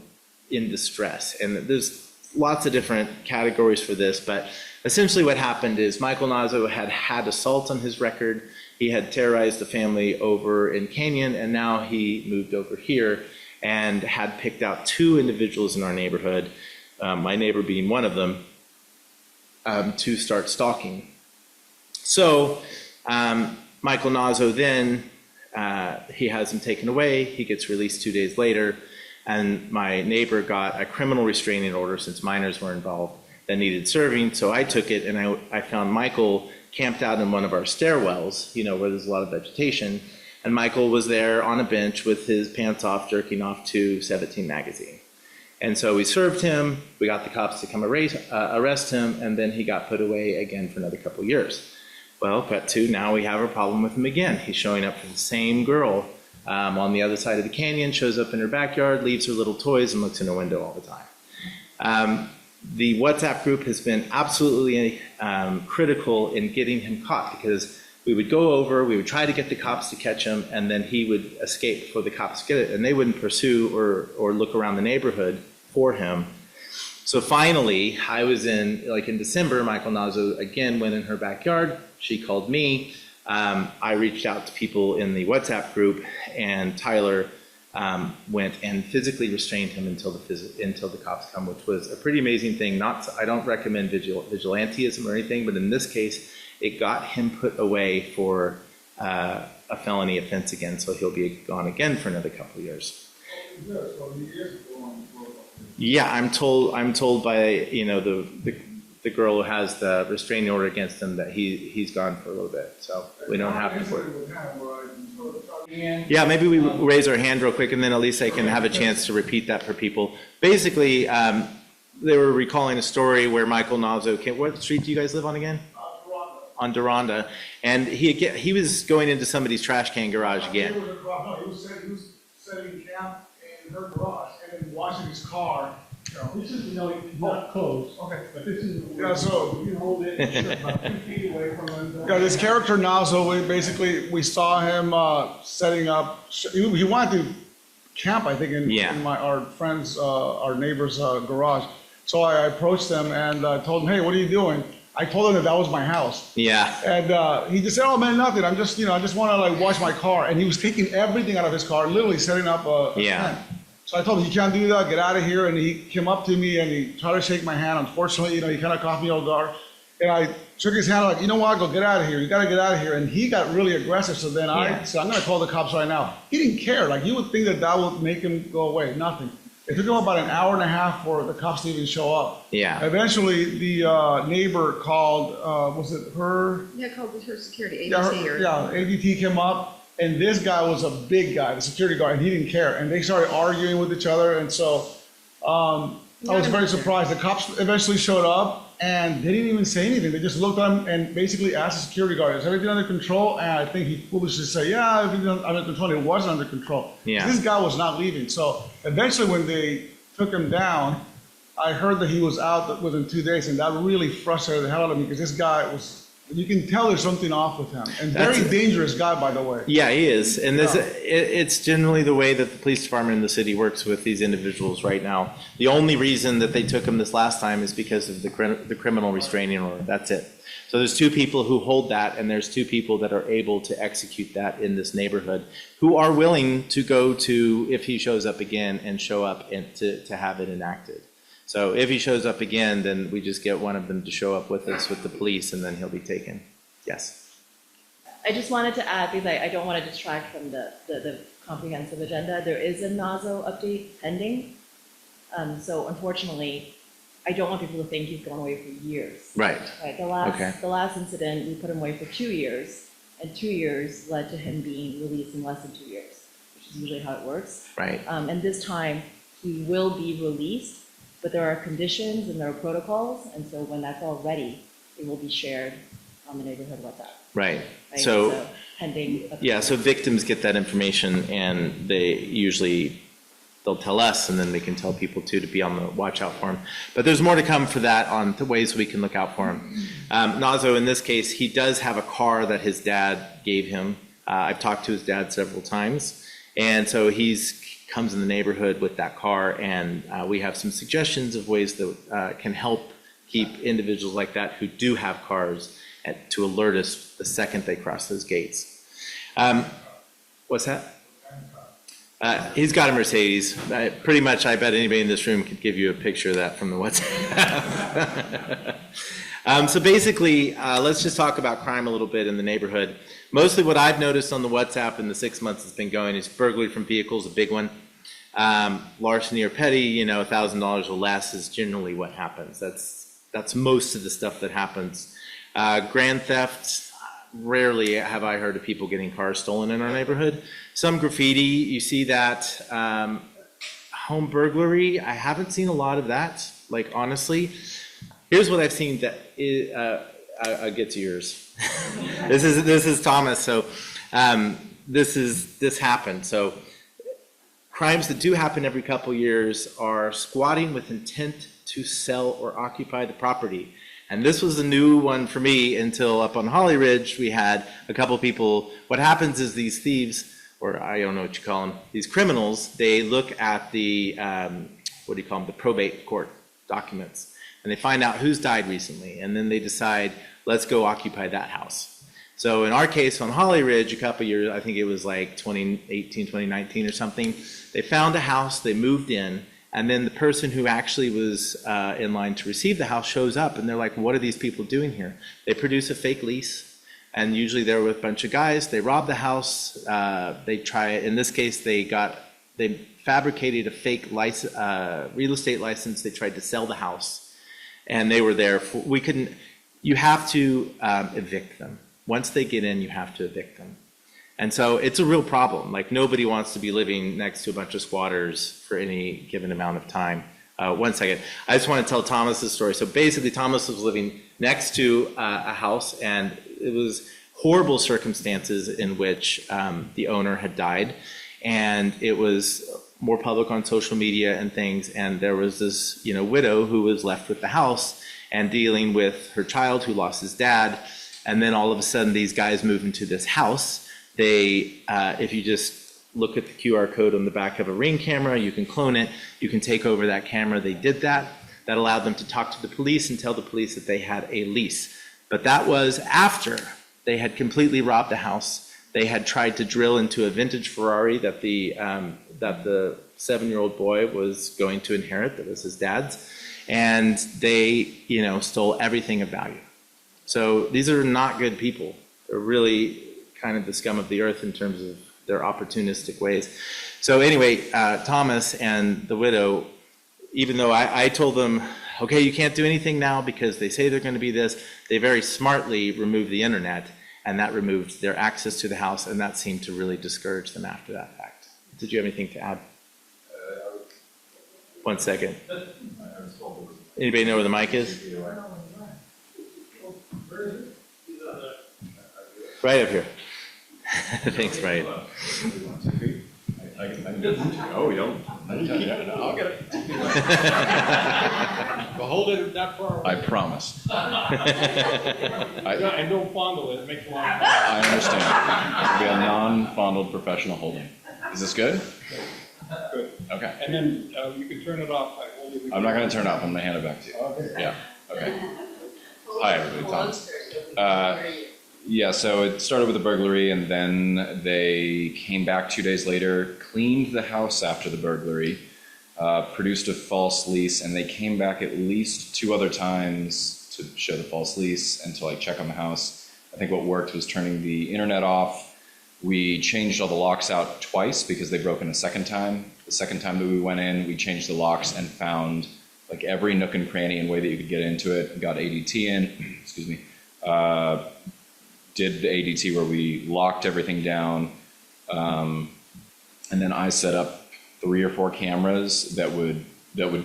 in distress. And there's lots of different categories for this, but essentially what happened is Michael Nazo had assault on his record. He had terrorized the family over in Canyon, and now he moved over here and had picked out 2 individuals in our neighborhood, my neighbor being one of them, to start stalking. So Michael Nazo then, he has him taken away. He gets released 2 days later, and my neighbor got a criminal restraining order since minors were involved that needed serving. So I took it, and I found Michael camped out in one of our stairwells, you know, where there's a lot of vegetation. And Michael was there on a bench with his pants off, jerking off to 17 magazine. And so we served him. We got the cops to come arrest him, and then he got put away again for another couple years. Well, cut to now we have a problem with him again. He's showing up for the same girl on the other side of the canyon, shows up in her backyard, leaves her little toys, and looks in her window all the time. The WhatsApp group has been absolutely critical in getting him caught, because we would go over, we would try to get the cops to catch him, and then he would escape before the cops get it, and they wouldn't pursue or look around the neighborhood for him. So finally, I was in December, Michael Nazo again went in her backyard. She called me. I reached out to people in the WhatsApp group, and Tyler went and physically restrained him until the cops come, which was a pretty amazing thing. I don't recommend vigilantism or anything, but in this case, it got him put away for a felony offense again, so he'll be gone again for another couple of years. Yeah, I'm told by, you know, the girl who has the restraining order against him that he's gone for a little bit, so we don't have to. Yeah, maybe we raise our hand real quick and then at least I can have a chance to repeat that for people. Basically, they were recalling a story where Michael Nozzo came, what street do you guys live on again? On Deronda. And he was going into somebody's trash can garage again. He was setting camp in her garage and then washing his car. This is, not close. Okay. But this is. Yeah, so- You hold it about 2 feet away from it. Yeah, this character Nazo, we saw him setting up, he wanted to camp, I think, in our friend's, our neighbor's garage. So I approached them and told him, hey, what are you doing? I told him that was my house. Yeah. And he just said, oh man, nothing. I'm just, I just want to like wash my car. And he was taking everything out of his car, literally setting up a tent. So I told him, you can't do that, get out of here. And he came up to me and he tried to shake my hand. Unfortunately, he kind of caught me off guard. And I shook his hand like, you know what, go get out of here. You got to get out of here. And he got really aggressive. So then I said, I'm going to call the cops right now. He didn't care. Like you would think that would make him go away. Nothing. It took him about an hour and a half for the cops to even show up. Yeah. Eventually, the neighbor called, was it her? Yeah, called her security, Yeah, ADT or. ADT came up. And this guy was a big guy, the security guard, and he didn't care. And they started arguing with each other. And so I was very surprised. The cops eventually showed up and they didn't even say anything. They just looked at him and basically asked the security guard, is everything under control? And I think he foolishly said, yeah, everything under control. It wasn't under control. Yeah. This guy was not leaving. So eventually when they took him down, I heard that he was out within 2 days. And that really frustrated the hell out of me because this guy was, you can tell there's something off with him. And very dangerous guy, by the way. Yeah, he is. And it's generally the way that the police department in the city works with these individuals right now. The only reason that they took him this last time is because of the criminal restraining order. That's it. So there's 2 people who hold that, and there's 2 people that are able to execute that in this neighborhood who are willing to go to, if he shows up again, and show up and to have it enacted. So if he shows up again, then we just get one of them to show up with us with the police, and then he'll be taken. Yes. I just wanted to add, because I don't want to distract from the comprehensive agenda, there is a NAZO update pending. So unfortunately, I don't want people to think he's gone away for years. Right. Right. The last incident, we put him away for 2 years, and 2 years led to him being released in less than 2 years, which is usually how it works. Right. And this time, he will be released, but there are conditions and there are protocols, and so when that's all ready, it will be shared on the neighborhood WhatsApp. Right. Right? So pending. yeah, so victims get that information, and they'll tell us, and then they can tell people too to be on the watch out for him. But there's more to come for that on the ways we can look out for him. Nazo, in this case, he does have a car that his dad gave him. I've talked to his dad several times, and so he's comes in the neighborhood with that car, and we have some suggestions of ways that can help keep individuals like that who do have cars to alert us the second they cross those gates. What's that? He's got a Mercedes. Pretty much, I bet anybody in this room could give you a picture of that from the WhatsApp. So basically, let's just talk about crime a little bit in the neighborhood. Mostly what I've noticed on the WhatsApp in the 6 months it's been going is burglary from vehicles, a big one. Larceny or petty, $1,000 or less is generally what happens. That's most of the stuff that happens. Grand theft, rarely have I heard of people getting cars stolen in our neighborhood. Some graffiti, you see that. Home burglary, I haven't seen a lot of that, like honestly. Here's what I've seen that I'll get to yours. This is Thomas. So this happened. So crimes that do happen every couple years are squatting with intent to sell or occupy the property. And this was a new one for me until up on Holly Ridge we had a couple people. What happens is these thieves, or I don't know what you call them, these criminals, they look at the, what do you call them, the probate court documents. And they find out who's died recently, and then they decide, let's go occupy that house. So in our case on Holly Ridge, a couple years, I think it was like 2018, 2019 or something, they found a house, they moved in, and then the person who actually was in line to receive the house shows up, and they're like, what are these people doing here? They produce a fake lease, and usually they're with a bunch of guys, they rob the house, they try, in this case, they fabricated a fake real estate license. They tried to sell the house, and they were there for, we couldn't, you have to evict them. Once they get in, you have to evict them. And so it's a real problem. Like, nobody wants to be living next to a bunch of squatters for any given amount of time. One second. I just want to tell Thomas's story. So basically, Thomas was living next to a house, and it was horrible circumstances in which the owner had died. And it was more public on social media and things. And there was this, widow who was left with the house and dealing with her child who lost his dad. And then all of a sudden, these guys move into this house. They, if you just look at the QR code on the back of a Ring camera, you can clone it, you can take over that camera. They did that. That allowed them to talk to the police and tell the police that they had a lease. But that was after they had completely robbed the house. They had tried to drill into a vintage Ferrari that the 7-year-old boy was going to inherit, that was his dad's, and they, stole everything of value. So these are not good people. They're really kind of the scum of the earth in terms of their opportunistic ways. So anyway, Thomas and the widow, even though I told them, okay, you can't do anything now because they say they're going to be this, they very smartly removed the internet, and that removed their access to the house, and that seemed to really discourage them after that fact. Did you have anything to add? 1 second. Anybody know where the mic is? Right up here. Thanks, Brian. Oh, you don't? I'll get it. But hold it that far away. I promise. And don't fondle it, it makes a lot of noise. I understand. It'll be a non-fondled professional holding. Is this good? Good. Okay. And then you can turn it off by holding the. I'm not going to turn it off. I'm going to hand it back to you. Okay. Yeah. Okay. Hi, everybody. Thomas. Yeah, so it started with a burglary, and then they came back 2 days later, cleaned the house after the burglary, produced a false lease, and they came back at least 2 other times to show the false lease and to check on the house. I think what worked was turning the internet off. We changed all the locks out twice because they broke in a second time. The second time that we went in, we changed the locks and found every nook and cranny and way that you could get into it. Got ADT in, excuse me. Did the ADT where we locked everything down, and then I set up 3 or 4 cameras that would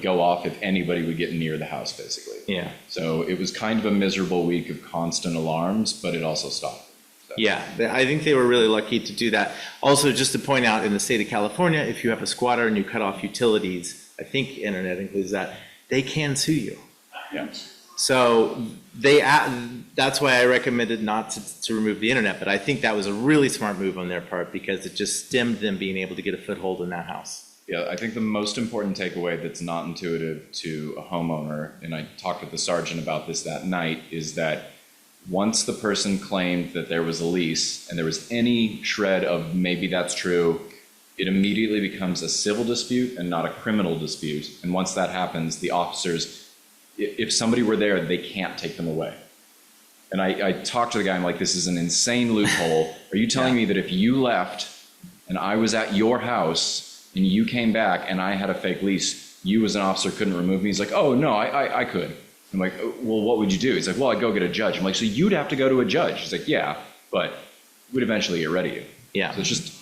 go off if anybody would get near the house, basically. Yeah. So it was kind of a miserable week of constant alarms, but it also stopped. So. Yeah, I think they were really lucky to do that. Also, just to point out, in the state of California, if you have a squatter and you cut off utilities, I think internet includes that, they can sue you. Yeah. So that's why I recommended not to remove the internet, but I think that was a really smart move on their part because it just stemmed them being able to get a foothold in that house. Yeah, I think the most important takeaway that's not intuitive to a homeowner, and I talked with the sergeant about this that night, is that once the person claimed that there was a lease and there was any shred of maybe that's true, it immediately becomes a civil dispute and not a criminal dispute. And once that happens, the officers, if somebody were there, they can't take them away. And I talked to the guy, I'm like, this is an insane loophole. Are you telling me that if you left and I was at your house and you came back and I had a fake lease, you as an officer couldn't remove me? He's like, oh, no, I could. I'm like, well, what would you do? He's like, well, I'd go get a judge. I'm like, so you'd have to go to a judge? He's like, yeah, but we'd eventually get rid of you. Yeah. So it's just...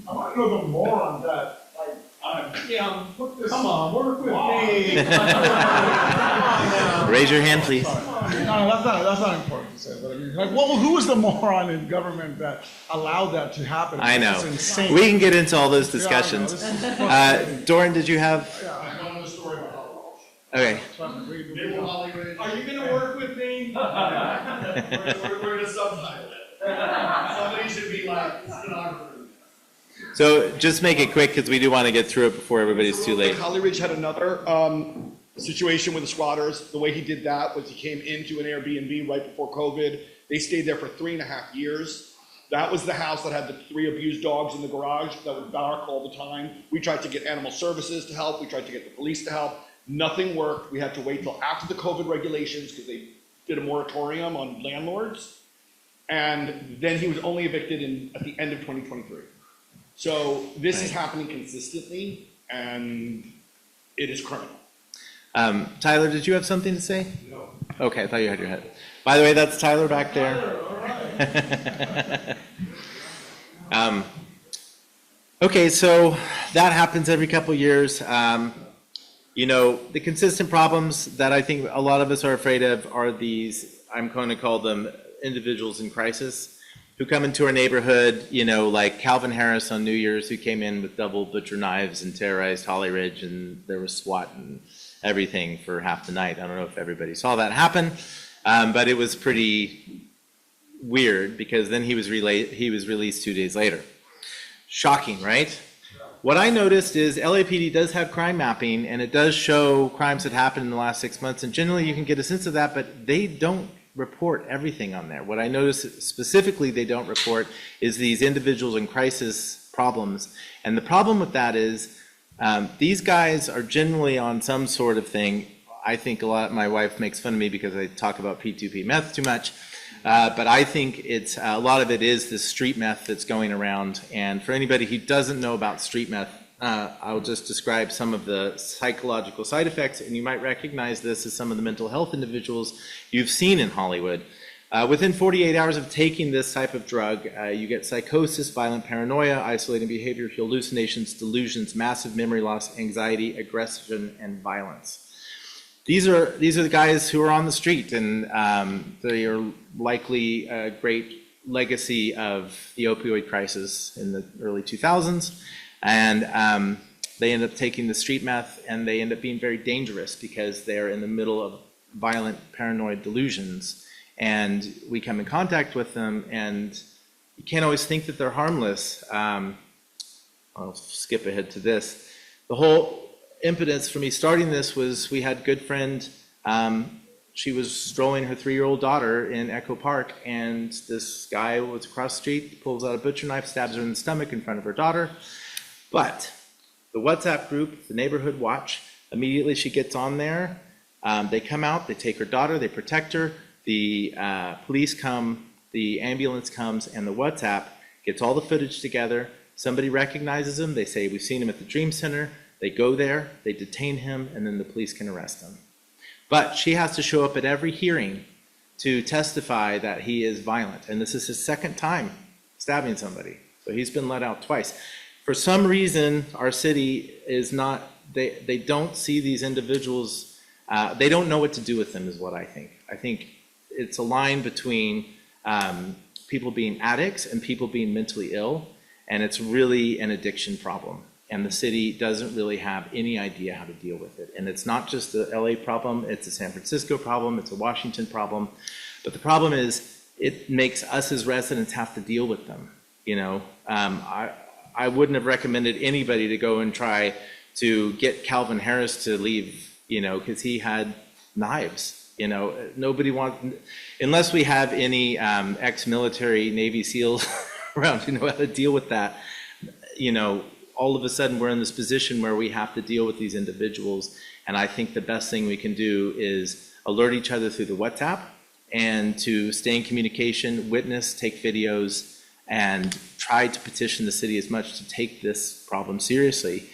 I want to know the more on that. Come on, work with me. Raise your hand, please. No, that's not important to say, but I mean, who was the moron in government that allowed that to happen? I know. It's insane. We can get into all those discussions. Yeah, I know. This is Doran, did you have? I know the story about Hollywood. Okay. Are you going to work with me? We're going to subtitle it. Somebody should be like, stenographer. So just make it quick because we do want to get through it before everybody's too late. Holly Ridge had another situation with the squatters. The way he did that was he came into an Airbnb right before COVID. They stayed there for 3.5 years. That was the house that had the 3 abused dogs in the garage that would bark all the time. We tried to get animal services to help. We tried to get the police to help. Nothing worked. We had to wait till after the COVID regulations because they did a moratorium on landlords. And then he was only evicted at the end of 2023. So this is happening consistently. and it is criminal. Tyler, did you have something to say? No. Okay, I thought you had your head. By the way, that's Tyler back there. Okay, so that happens every couple years. You know, the consistent problems that I think a lot of us are afraid of are these, I'm going to call them individuals in crisis, who come into our neighborhood, you know, like Calvin Harris on New Year's, who came in with double butcher knives and terrorized Holly Ridge, and there was SWAT and everything for half the night. I don't know if everybody saw that happen, but it was pretty weird because then he was released 2 days later. Shocking, right? What I noticed is LAPD does have crime mapping, and it does show crimes that happened in the last 6 months, and generally you can get a sense of that, but they don't report everything on there. What I noticed specifically they don't report is these individuals in crisis problems, and the problem with that is these guys are generally on some sort of thing. I think my wife makes fun of me because I talk about P2P meth too much. But I think it's a lot of it is this street meth that's going around. And for anybody who doesn't know about street meth, I'll just describe some of the psychological side effects, and you might recognize this as some of the mental health individuals you've seen in Hollywood. Within 48 hours of taking this type of drug, you get psychosis, violent paranoia, isolating behavior, hallucinations, delusions, massive memory loss, anxiety, aggression, and violence. These are the guys who are on the street, and they are likely a great legacy of the opioid crisis in the early 2000s. And they end up taking the street meth, and they end up being very dangerous because they're in the middle of violent paranoid delusions. And we come in contact with them, and you can't always think that they're harmless. I'll skip ahead to this. The whole impetus for me starting this was we had a good friend. She was strolling her 3-year-old daughter in Echo Park, and this guy was across the street, pulls out a butcher knife, stabs her in the stomach in front of her daughter. But the WhatsApp group, the Neighborhood Watch, immediately she gets on there. They come out, they take her daughter, they protect her. The police come, the ambulance comes, and the WhatsApp gets all the footage together. Somebody recognizes him. They say, we've seen him at the Dream Center. They go there, they detain him, and then the police can arrest him. But she has to show up at every hearing to testify that he is violent. And this is his second time stabbing somebody. So he's been let out twice. For some reason, our city is not, they don't see these individuals, they don't know what to do with them is what I think. I think it's a line between people being addicts and people being mentally ill, and it's really an addiction problem. And the city doesn't really have any idea how to deal with it. And it's not just a LA problem, it's a San Francisco problem, it's a Washington problem. But the problem is, it makes us as residents have to deal with them. You know, I wouldn't have recommended anybody to go and try to get Calvin Harris to leave, you know, because he had knives. You know, nobody wants, unless we have any ex-military Navy SEALs around who know how to deal with that, you know, all of a sudden we're in this position where we have to deal with these individuals. And I think the best thing we can do is alert each other through the WhatsApp and to stay in communication, witness, take videos, and try to petition the city as much to take this problem seriously.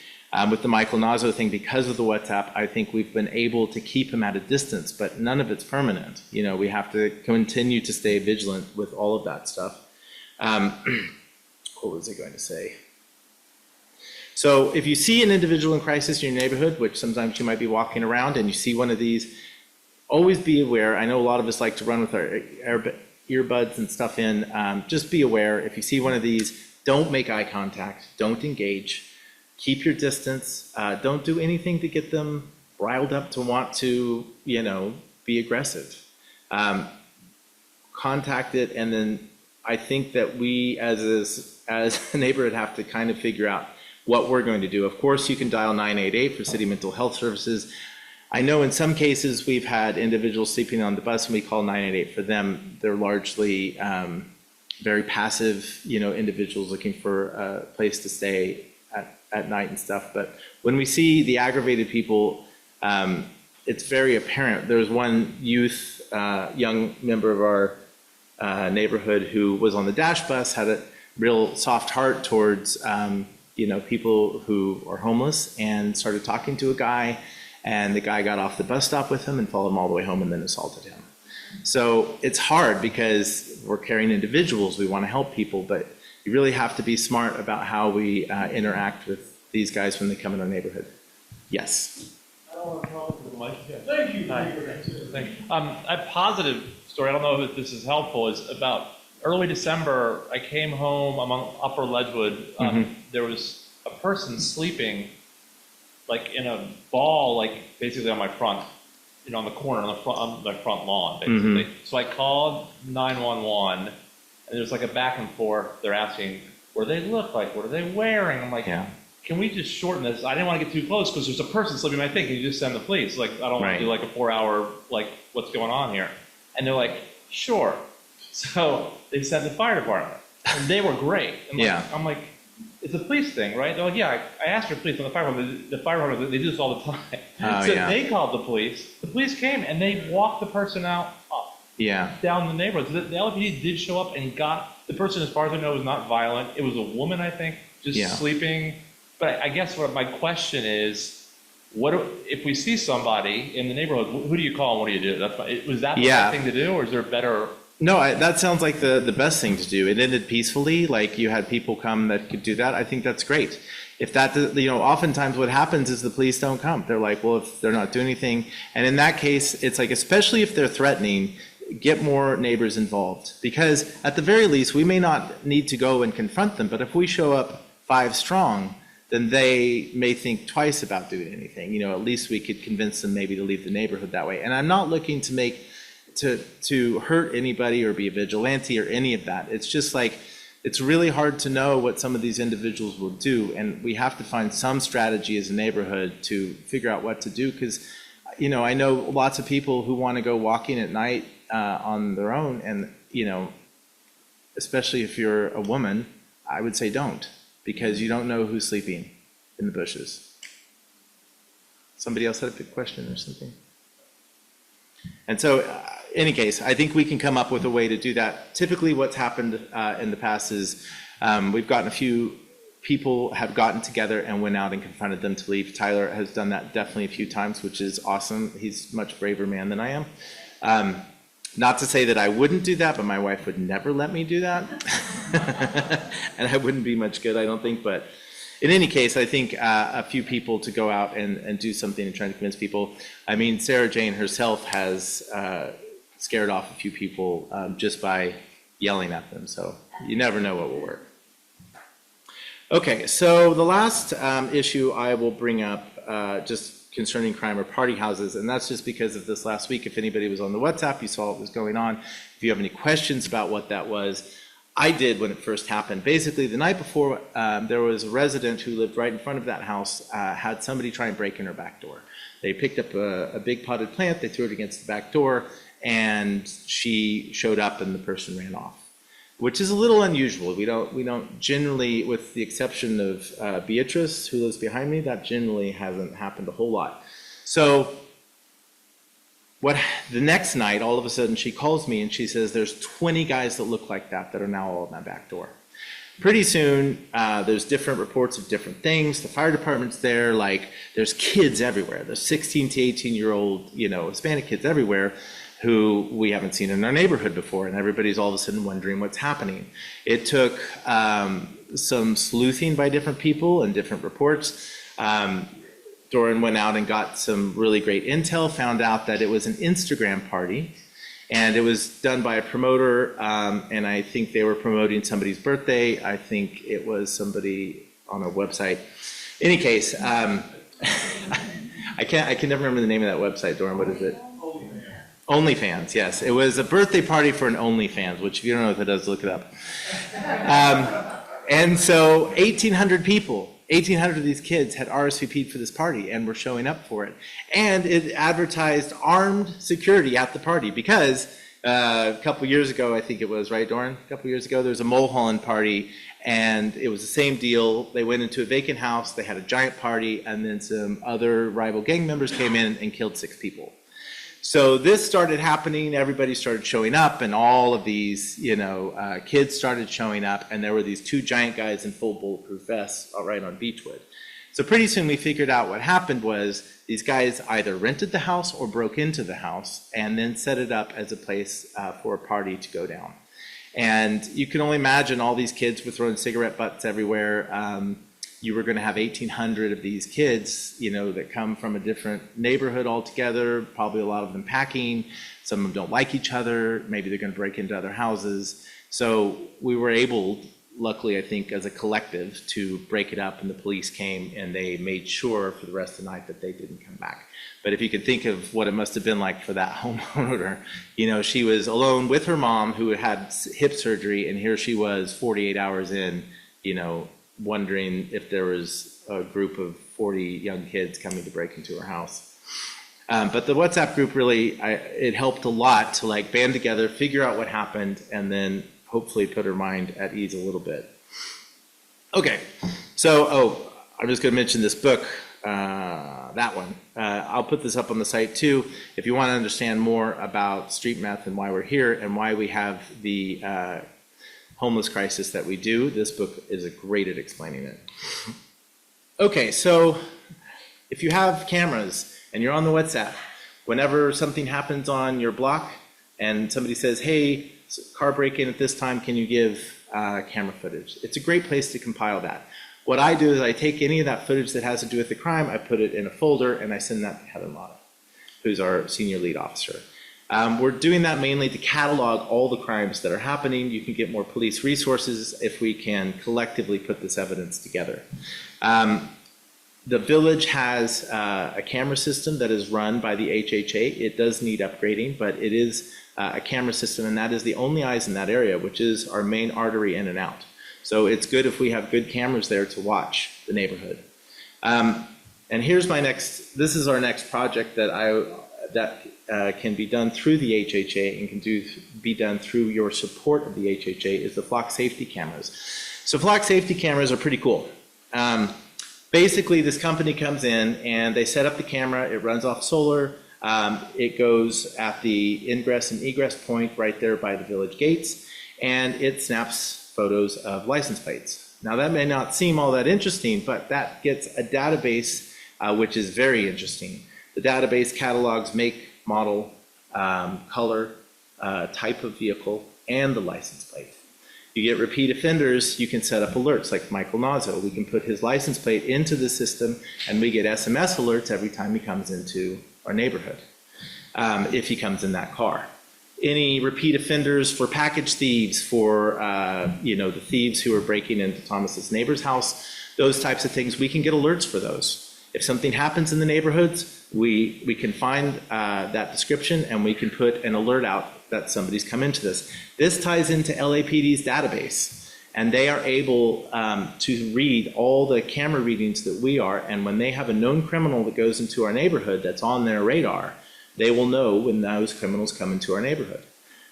With the Michael Nazo thing, because of the WhatsApp, I think we've been able to keep him at a distance, but none of it's permanent. You know, we have to continue to stay vigilant with all of that stuff. What was I going to say? So if you see an individual in crisis in your neighborhood, which sometimes you might be walking around and you see one of these, always be aware. I know a lot of us like to run with our earbuds and stuff in. Just be aware. If you see one of these, don't make eye contact. Don't engage. Keep your distance. Don't do anything to get them riled up to want to, you know, be aggressive. Contact it, and then I think that we as a neighborhood have to kind of figure out what we're going to do. Of course, you can dial 988 for city mental health services. I know in some cases we've had individuals sleeping on the bus and we call 988 for them. They're largely very passive, you know, individuals looking for a place to stay at night and stuff. But when we see the aggravated people, it's very apparent. There was one young member of our neighborhood who was on the dash bus, had a real soft heart towards people who are homeless and started talking to a guy, and the guy got off the bus stop with him and followed him all the way home and then assaulted him. So it's hard because we're carrying individuals, we want to help people, but you really have to be smart about how we interact with these guys when they come in our neighborhood. Yes. I don't want to call for the mic. Yeah. Thank you. Hi. Thank you. A positive story, I don't know if this is helpful, is about early December, I came home, I'm on Upper Ledgewood. There was a person sleeping like in a ball, like basically on my front, on the corner, on my front lawn, basically. So I called 911, and there's like a back and forth. They're asking, what do they look like? What are they wearing? I'm like, can we just shorten this? I didn't want to get too close because there's a person sleeping in my thing. Can you just send the police? Like, I don't want to do like a 4-hour, like, what's going on here? And they're like, sure. So they sent the fire department, and they were great. And I'm like, it's a police thing, right? They're like, yeah, I asked for police on the fire department. The fire department, they do this all the time. They called the police. The police came, and they walked the person out down the neighborhood. So the LAPD did show up and got the person, as far as I know, was not violent. It was a woman, I think, just sleeping. But I guess what my question is, if we see somebody in the neighborhood, who do you call and what do you do? Was that the right thing to do, or is there better? No, that sounds like the best thing to do. It ended peacefully, like you had people come that could do that. I think that's great. If that, oftentimes what happens is the police don't come. They're like, well, if they're not doing anything. And in that case, it's like, especially if they're threatening, get more neighbors involved. Because at the very least, we may not need to go and confront them, but if we show up 5 strong, then they may think twice about doing anything. At least we could convince them maybe to leave the neighborhood that way. And I'm not looking to hurt anybody or be a vigilante or any of that. It's just like, it's really hard to know what some of these individuals will do, and we have to find some strategy as a neighborhood to figure out what to do, because I know lots of people who want to go walking at night on their own, and especially if you're a woman, I would say don't, because you don't know who's sleeping in the bushes. Somebody else had a good question or something? And so, any case, I think we can come up with a way to do that. Typically what's happened in the past is we've gotten a few people have gotten together and went out and confronted them to leave. Tyler has done that definitely a few times, which is awesome. He's a much braver man than I am. Not to say that I wouldn't do that, but my wife would never let me do that. And I wouldn't be much good, I don't think. But in any case, I think a few people to go out and do something and try to convince people. I mean, Sarah Jane herself has scared off a few people just by yelling at them. So you never know what will work. Okay, so the last issue I will bring up just concerning crime or party houses, and that's just because of this last week. If anybody was on the WhatsApp, you saw what was going on. If you have any questions about what that was, I did when it first happened. Basically, the night before, there was a resident who lived right in front of that house, had somebody try and break in her back door. They picked up a big potted plant, they threw it against the back door, and she showed up and the person ran off, which is a little unusual. We don't generally, with the exception of Beatrice, who lives behind me, that generally hasn't happened a whole lot. So the next night, all of a sudden, she calls me and she says, there's 20 guys that look like that are now all at my back door. Pretty soon, there's different reports of different things. The fire department's there, like there's kids everywhere. There's 16 to 18-year-old, Hispanic kids everywhere who we haven't seen in our neighborhood before, and everybody's all of a sudden wondering what's happening. It took some sleuthing by different people and different reports. Doran went out and got some really great intel, found out that it was an Instagram party, and it was done by a promoter, and I think they were promoting somebody's birthday. I think it was somebody on a website. In any case, I can never remember the name of that website, Doran. What is it? OnlyFans, yes. It was a birthday party for an OnlyFans, which if you don't know what that does, look it up. And so 1,800 people, 1,800 of these kids had RSVP'd for this party and were showing up for it. And it advertised armed security at the party because a couple years ago, I think it was, right, Doran? A couple years ago, there was a Mulholland party, and it was the same deal. They went into a vacant house, they had a giant party, and then some other rival gang members came in and killed 6 people. So this started happening, everybody started showing up, and all of these, kids started showing up, and there were these two giant guys in full bulletproof vests right on Beachwood. So pretty soon we figured out what happened was these guys either rented the house or broke into the house and then set it up as a place for a party to go down. And you can only imagine all these kids were throwing cigarette butts everywhere. You were going to have 1,800 of these kids, that come from a different neighborhood altogether, probably a lot of them packing. Some of them don't like each other. Maybe they're going to break into other houses. So we were able, luckily, I think, as a collective, to break it up, and the police came and they made sure for the rest of the night that they didn't come back. But if you could think of what it must have been like for that homeowner, she was alone with her mom who had hip surgery, and here she was 48 hours in, wondering if there was a group of 40 young kids coming to break into her house. But the WhatsApp group really, it helped a lot to band together, figure out what happened, and then hopefully put her mind at ease a little bit. Okay, so, I'm just going to mention this book, that one. I'll put this up on the site too. If you want to understand more about street meth and why we're here and why we have the homeless crisis that we do, this book is great at explaining it. Okay, so if you have cameras and you're on the WhatsApp, whenever something happens on your block and somebody says, hey, car break-in at this time, can you give camera footage? It's a great place to compile that. What I do is I take any of that footage that has to do with the crime, I put it in a folder, and I send that to Heather Mata, who's our senior lead officer. We're doing that mainly to catalog all the crimes that are happening. You can get more police resources if we can collectively put this evidence together. The village has a camera system that is run by the HHA. It does need upgrading, but it is a camera system, and that is the only eyes in that area, which is our main artery in and out. So it's good if we have good cameras there to watch the neighborhood. And here's this is our next project that can be done through the HHA and can be done through your support of the HHA, is the flock safety cameras. So flock safety cameras are pretty cool. Basically, this company comes in and they set up the camera. It runs off solar. It goes at the ingress and egress point right there by the village gates, and it snaps photos of license plates. Now, that may not seem all that interesting, but that gets a database which is very interesting. The database catalogs make, model, color, type of vehicle, and the license plate. You get repeat offenders, you can set up alerts like Michael Nazo. We can put his license plate into the system, and we get SMS alerts every time he comes into our neighborhood, if he comes in that car. Any repeat offenders for package thieves, for the thieves who are breaking into Thomas's neighbor's house, those types of things, we can get alerts for those. If something happens in the neighborhoods, we can find that description, and we can put an alert out that somebody's come into this. This ties into LAPD's database, and they are able to read all the camera readings that we are, and when they have a known criminal that goes into our neighborhood that's on their radar, they will know when those criminals come into our neighborhood.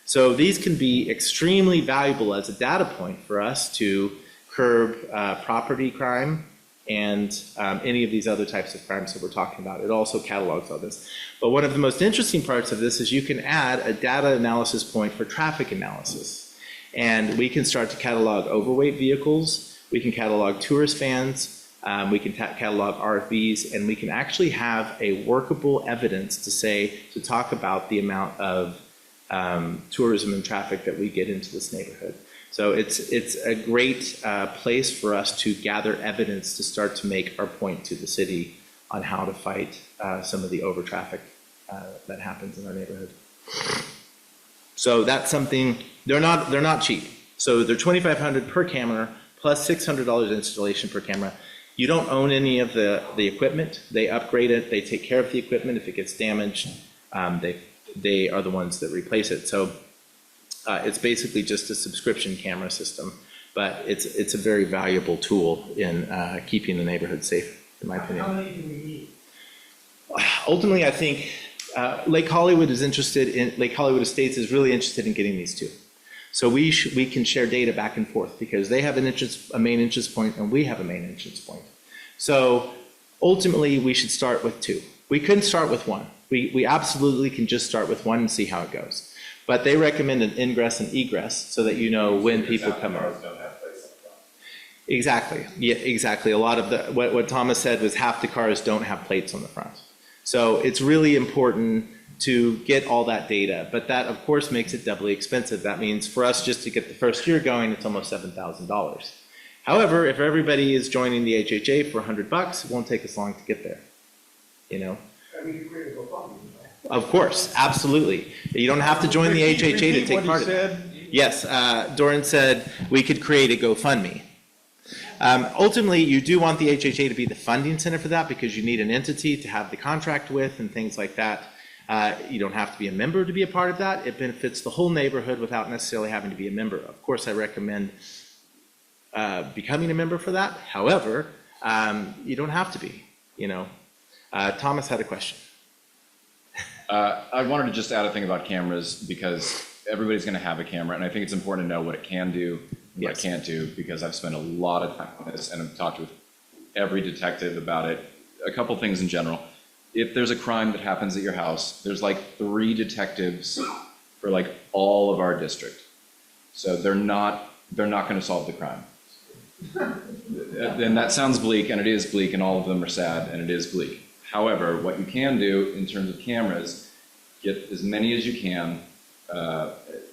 So these can be extremely valuable as a data point for us to curb property crime and any of these other types of crimes that we're talking about. It also catalogs all this. But one of the most interesting parts of this is you can add a data analysis point for traffic analysis. And we can start to catalog overweight vehicles, we can catalog tourist vans, we can catalog RFVs, and we can actually have a workable evidence to talk about the amount of tourism and traffic that we get into this neighborhood. So it's a great place for us to gather evidence to start to make our point to the city on how to fight some of the over traffic that happens in our neighborhood. So that's something, they're not cheap. So they're $2,500 per camera plus $600 installation per camera. You don't own any of the equipment. They upgrade it. They take care of the equipment. If it gets damaged, they are the ones that replace it. So it's basically just a subscription camera system, but it's a very valuable tool in keeping the neighborhood safe, in my opinion. How many do we need? Ultimately, I think Lake Hollywood Estates is really interested in getting these two. So we can share data back and forth because they have a main interest point and we have a main interest point. So ultimately, we should start with two. We couldn't start with one. We absolutely can just start with one and see how it goes. But they recommend an ingress and egress so that you know when people come in. Exactly. Yeah, exactly. A lot of what Thomas said was half the cars don't have plates on the front. So it's really important to get all that data, but that of course makes it doubly expensive. That means for us just to get the first year going, it's almost $7,000. However, if everybody is joining the HHA for $100, it won't take us long to get there. You know? Of course, absolutely. You don't have to join the HHA to take part in it. Yes, Doran said we could create a GoFundMe. Ultimately, you do want the HHA to be the funding center for that because you need an entity to have the contract with and things like that. You don't have to be a member to be a part of that. It benefits the whole neighborhood without necessarily having to be a member. Of course, I recommend becoming a member for that. However, you don't have to be, you know. Thomas had a question. I wanted to just add a thing about cameras because everybody's going to have a camera, and I think it's important to know what it can do, and what it can't do, because I've spent a lot of time on this, and I've talked with every detective about it. A couple things in general. If there's a crime that happens at your house, there's like 3 detectives for like all of our district. So they're not going to solve the crime. And that sounds bleak, and it is bleak, and all of them are sad, and it is bleak. However, what you can do in terms of cameras, get as many as you can.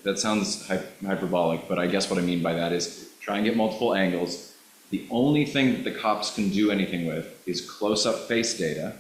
That sounds hyperbolic, but I guess what I mean by that is try and get multiple angles. The only thing that the cops can do anything with is close-up face data.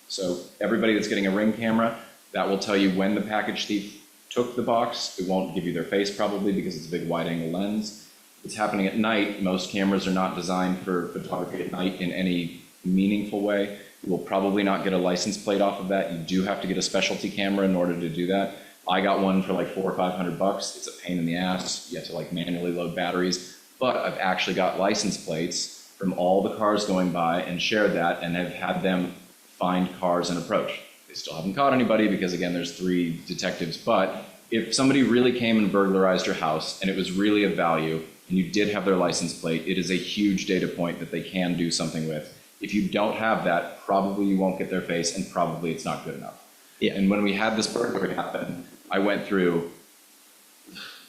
So everybody that's getting a Ring camera, that will tell you when the package thief took the box. It won't give you their face probably because it's a big wide-angle lens. It's happening at night. Most cameras are not designed for photography at night in any meaningful way. You will probably not get a license plate off of that. You do have to get a specialty camera in order to do that. I got one for like $400 or $500. It's a pain in the ass. You have to like manually load batteries. But I've actually got license plates from all the cars going by and shared that and have had them find cars and approach. They still haven't caught anybody because again, there's 3 detectives. But if somebody really came and burglarized your house and it was really of value and you did have their license plate, it is a huge data point that they can do something with. If you don't have that, probably you won't get their face and probably it's not good enough. Yeah. And when we had this burglary happen, I went through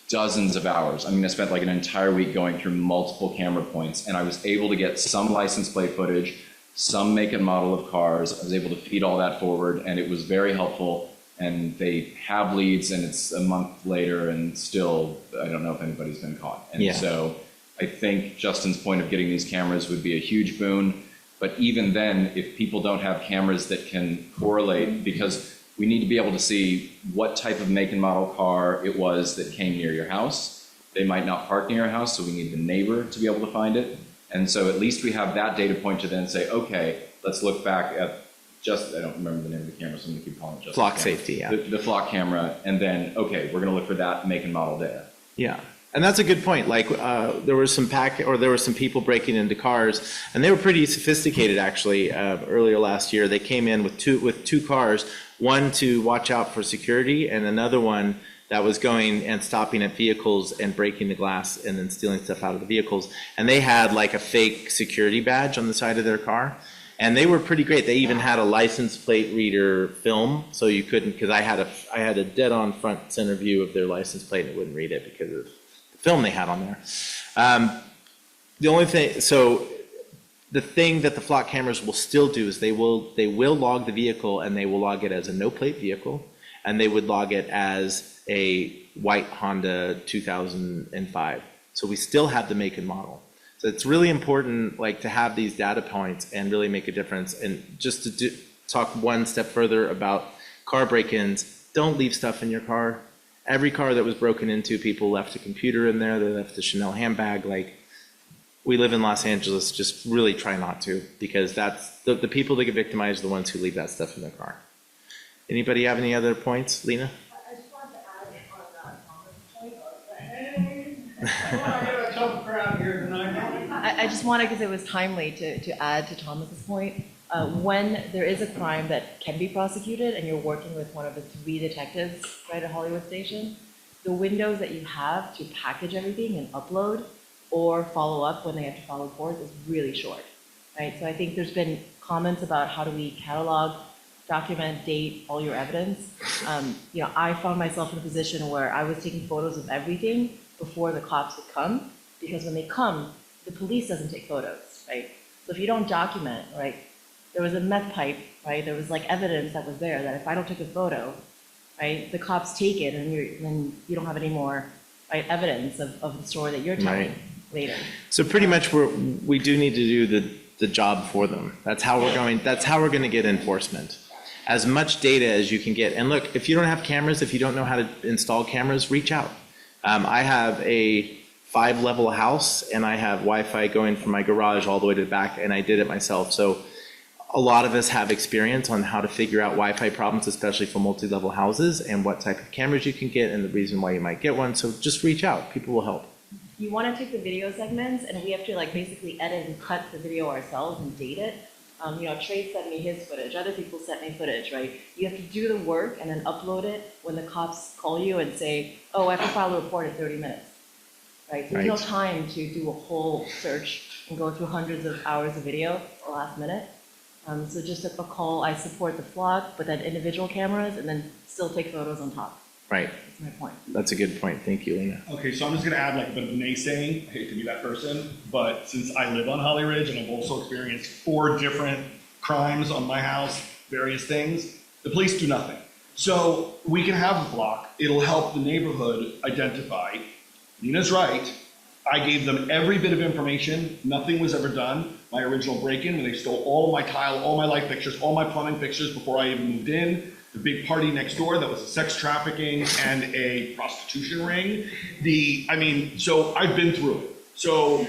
dozens of hours. I mean, I spent like an entire week going through multiple camera points, and I was able to get some license plate footage, some make and model of cars. I was able to feed all that forward, and it was very helpful. And they have leads, and it's a month later, and still, I don't know if anybody's been caught. And so I think Justin's point of getting these cameras would be a huge boon. But even then, if people don't have cameras that can correlate, because we need to be able to see what type of make and model car it was that came near your house. They might not park near your house, so we need the neighbor to be able to find it. And so at least we have that data point to then say, okay, let's look back at I don't remember the name of the camera, so I'm going to keep calling it Justin. Flock safety, yeah. The flock camera, and then, okay, we're going to look for that make and model data. Yeah. And that's a good point. Like there were some people breaking into cars, and they were pretty sophisticated actually. Earlier last year, they came in with two cars, one to watch out for security, and another one that was going and stopping at vehicles and breaking the glass and then stealing stuff out of the vehicles. And they had like a fake security badge on the side of their car, and they were pretty great. They even had a license plate reader film, so you couldn't, because I had a dead-on front center view of their license plate, and it wouldn't read it because of film they had on there. The only thing, so the thing that the flock cameras will still do is they will log the vehicle, and they will log it as a no plate vehicle, and they would log it as a white Honda 2005. So we still have the make and model. So it's really important, like, to have these data points and really make a difference. And just to talk one step further about car break-ins, don't leave stuff in your car. Every car that was broken into, people left a computer in there, they left a Chanel handbag. Like, we live in Los Angeles, just really try not to, because that's the people that get victimized are the ones who leave that stuff in their car. Anybody have any other points, Lena? I just wanted to add on that comment. I just wanted, because it was timely to add to Thomas's point. When there is a crime that can be prosecuted and you're working with one of the 3 detectives right at Hollywood Station, the windows that you have to package everything and upload or follow up when they have to follow court is really short, right? So I think there's been comments about how do we catalog, document, date all your evidence. I found myself in a position where I was taking photos of everything before the cops would come, because when they come, the police doesn't take photos, right? So if you don't document, right, there was a meth pipe, right? There was like evidence that was there that if I don't take a photo, right, the cops take it and then you don't have any more, right, evidence of the story that you're telling Right. later. So pretty much we do need to do the job for them. That's how we're going to get enforcement. As much data as you can get. And look, if you don't have cameras, if you don't know how to install cameras, reach out. I have a 5-level house and I have Wi-Fi going from my garage all the way to the back, and I did it myself. So a lot of us have experience on how to figure out Wi-Fi problems, especially for multi-level houses, and what type of cameras you can get and the reason why you might get one. So just reach out. People will help. You want to take the video segments, and we have to like basically edit and cut the video ourselves and date it. Trey sent me his footage, other people sent me footage, right? You have to do the work and then upload it when the cops call you and say, oh, I have to file a report in 30 minutes, right? There's no Right. time to do a whole search and go through hundreds of hours of video at the last minute. So just a call, I support the flock, but then individual cameras, and then still take photos on top. Right. That's my point. That's a good point. Thank you, Lena. Okay, so I'm just gonna add like a bit of naysaying, I hate to be that person, but since I live on Holly Ridge and I've also experienced 4 different crimes on my house, various things, the police do nothing. So we can have a block, it'll help the neighborhood identify. Nina's right, I gave them every bit of information, nothing was ever done. My original break-in, when they stole all of my tile, all my light fixtures, all my plumbing fixtures before I even moved in, the big party next door that was a sex trafficking and a prostitution ring. So I've been through it. So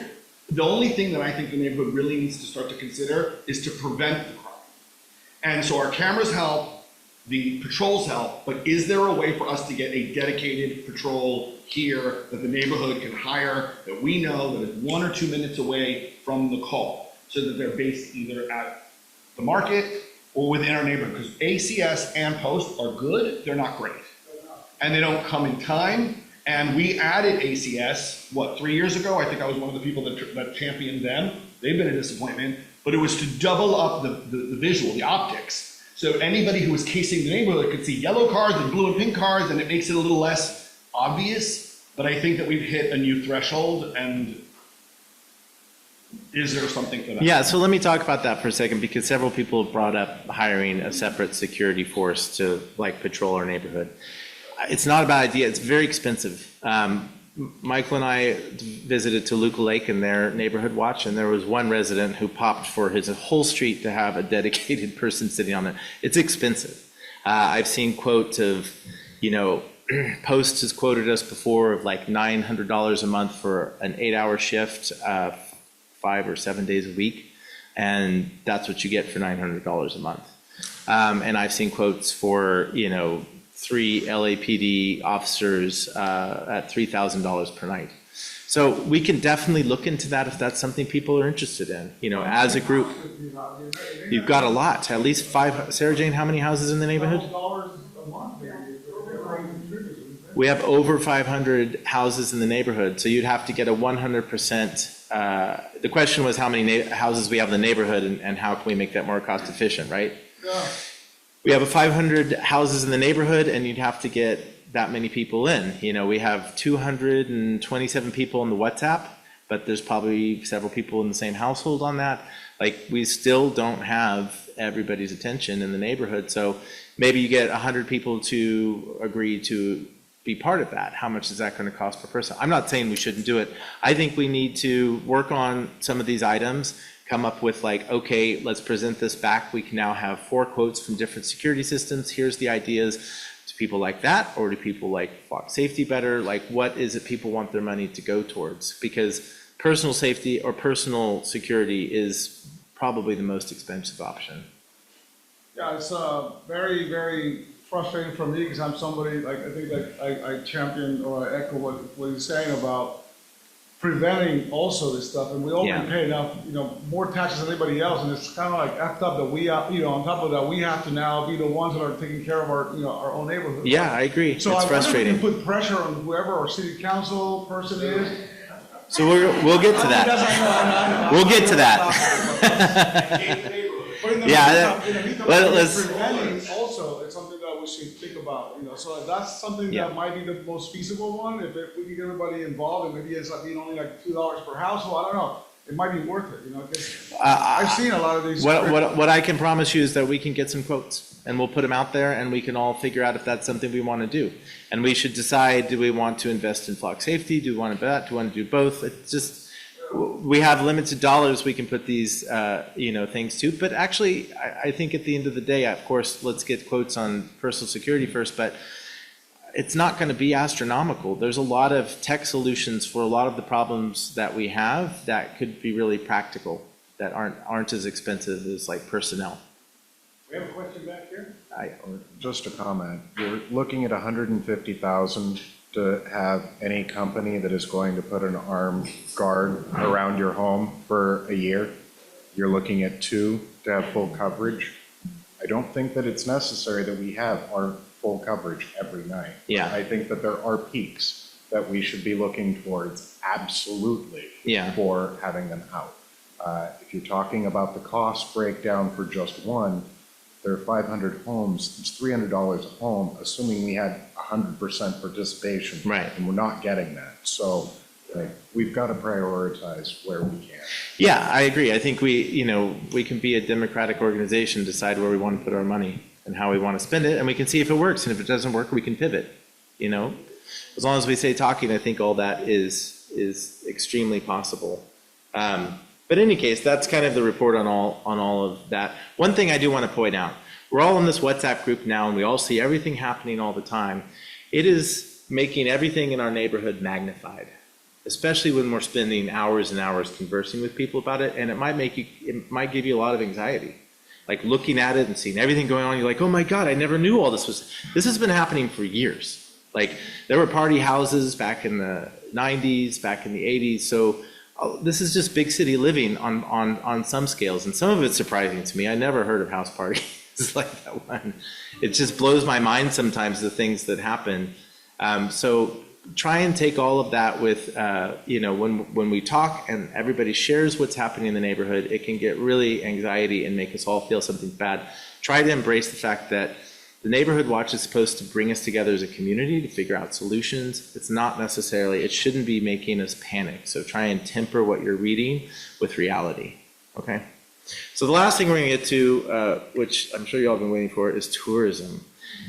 the only thing that I think the neighborhood really needs to start to consider is to prevent the crime. And so our cameras help, the patrols help, but is there a way for us to get a dedicated patrol here that the neighborhood can hire, that we know that is 1 or 2 minutes away from the call, so that they're based either at the market or within our neighborhood? Because ACS and Post are good, they're not great. And they don't come in time. And we added ACS, 3 years ago? I think I was one of the people that championed them. They've been a disappointment, but it was to double up the visual, the optics. So anybody who was casing the neighborhood could see yellow cars and blue and pink cars, and it makes it a little less obvious. But I think that we've hit a new threshold, and is there something for that? Yeah, so let me talk about that for a second, because several people have brought up hiring a separate security force to patrol our neighborhood. It's not a bad idea. It's very expensive. Michael and I visited Toluca Lake in their neighborhood watch, and there was one resident who popped for his whole street to have a dedicated person sitting on it. It's expensive. I've seen quotes of, Post has quoted us before of like $900 a month for an 8-hour shift, 5 or 7 days a week, and that's what you get for $900 a month. And I've seen quotes for 3 LAPD officers at $3,000 per night. So we can definitely look into that if that's something people are interested in. As a group, you've got a lot, at least 5. Sarah Jane, how many houses in the neighborhood? We have over 500 houses in the neighborhood, so you'd have to get a 100%. The question was how many houses we have in the neighborhood, and how can we make that more cost efficient, right? Yeah. We have 500 houses in the neighborhood, and you'd have to get that many people in. We have 227 people in the WhatsApp, but there's probably several people in the same household on that. We still don't have everybody's attention in the neighborhood. So maybe you get 100 people to agree to be part of that. How much is that going to cost per person? I'm not saying we shouldn't do it. I think we need to work on some of these items, come up with okay, let's present this back. We can now have 4 quotes from different security systems. Here's the ideas. Do people like that, or do people like flock safety better? What is it people want their money to go towards? Because personal safety or personal security is probably the most expensive option. Yeah, it's very, very frustrating for me, because I'm somebody, I think I champion or I echo what he's saying about preventing also this stuff, and we all pay enough, more taxes than anybody else, and it's kind of effed up that we, on top of that, we have to now be the ones that are taking care of our, our own neighborhood. Yeah, I agree. So it's frustrating. I wonder if we put pressure on whoever our city council person is. So we'll get to that. We'll get to that. But in the Yeah, meantime, in the meantime, let's- preventing also, it's something that we should think about, so that's something Yeah. that might be the most feasible one, if we can get everybody involved, and maybe it's like being only like $2 per household, I don't know, it might be worth it, because I've seen a lot of these. What I can promise you is that we can get some quotes, and we'll put them out there, and we can all figure out if that's something we want to do. And we should decide, do we want to invest in flock safety? Do we want to bet? Do we want to do both? It's just, we have limited dollars we can put these, things to. But actually, I think at the end of the day, of course, let's get quotes on personal security first, but it's not going to be astronomical. There's a lot of tech solutions for a lot of the problems that we have that could be really practical, that aren't as expensive as like personnel. We have a question back here? Or just a comment. You're looking at 150,000 to have any company that is going to put an armed guard around your home for a year. You're looking at 2 to have full coverage. I don't think that it's necessary that we have our full coverage every night. Yeah. I think that there are peaks that we should be looking towards absolutely Yeah. for having them out. If you're talking about the cost breakdown for just one, there are 500 homes, it's $300 a home, assuming we had 100% participation. Right. And we're not getting that. So we've got to prioritize where we can. Yeah, I agree. I think we can be a democratic organization, decide where we want to put our money and how we want to spend it, and we can see if it works. And if it doesn't work, we can pivot. As long as we stay talking, I think all that is extremely possible. But in any case, that's kind of the report on all of that. One thing I do want to point out, we're all in this WhatsApp group now, and we all see everything happening all the time. It is making everything in our neighborhood magnified, especially when we're spending hours and hours conversing with people about it, and it might give you a lot of anxiety. Like looking at it and seeing everything going on, you're like, oh my God, I never knew all this has been happening for years. Like there were party houses back in the 90s, back in the 80s, so this is just big city living on some scales, and some of it's surprising to me. I never heard of house parties like that one. It just blows my mind sometimes, the things that happen. So try and take all of that with, when we talk and everybody shares what's happening in the neighborhood, it can get really anxiety and make us all feel something bad. Try to embrace the fact that the neighborhood watch is supposed to bring us together as a community to figure out solutions. It's not necessarily, it shouldn't be making us panic. So try and temper what you're reading with reality, okay? So the last thing we're gonna get to, which I'm sure you all have been waiting for, is tourism.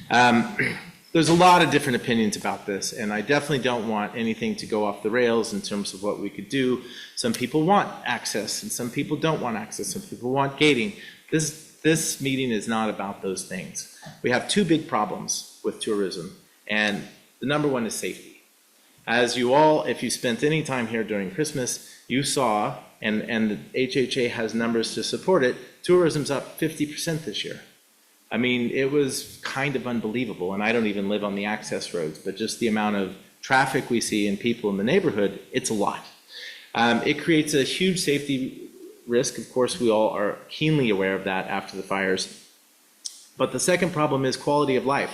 There's a lot of different opinions about this, and I definitely don't want anything to go off the rails in terms of what we could do. Some people want access, and some people don't want access. Some people want gating. This meeting is not about those things. We have 2 big problems with tourism, and the number one is safety. As you all, if you spent any time here during Christmas, you saw, and the HHA has numbers to support it, tourism's up 50% this year. I mean, it was kind of unbelievable, and I don't even live on the access roads, but just the amount of traffic we see and people in the neighborhood, it's a lot. It creates a huge safety risk. Of course, we all are keenly aware of that after the fires. But the second problem is quality of life.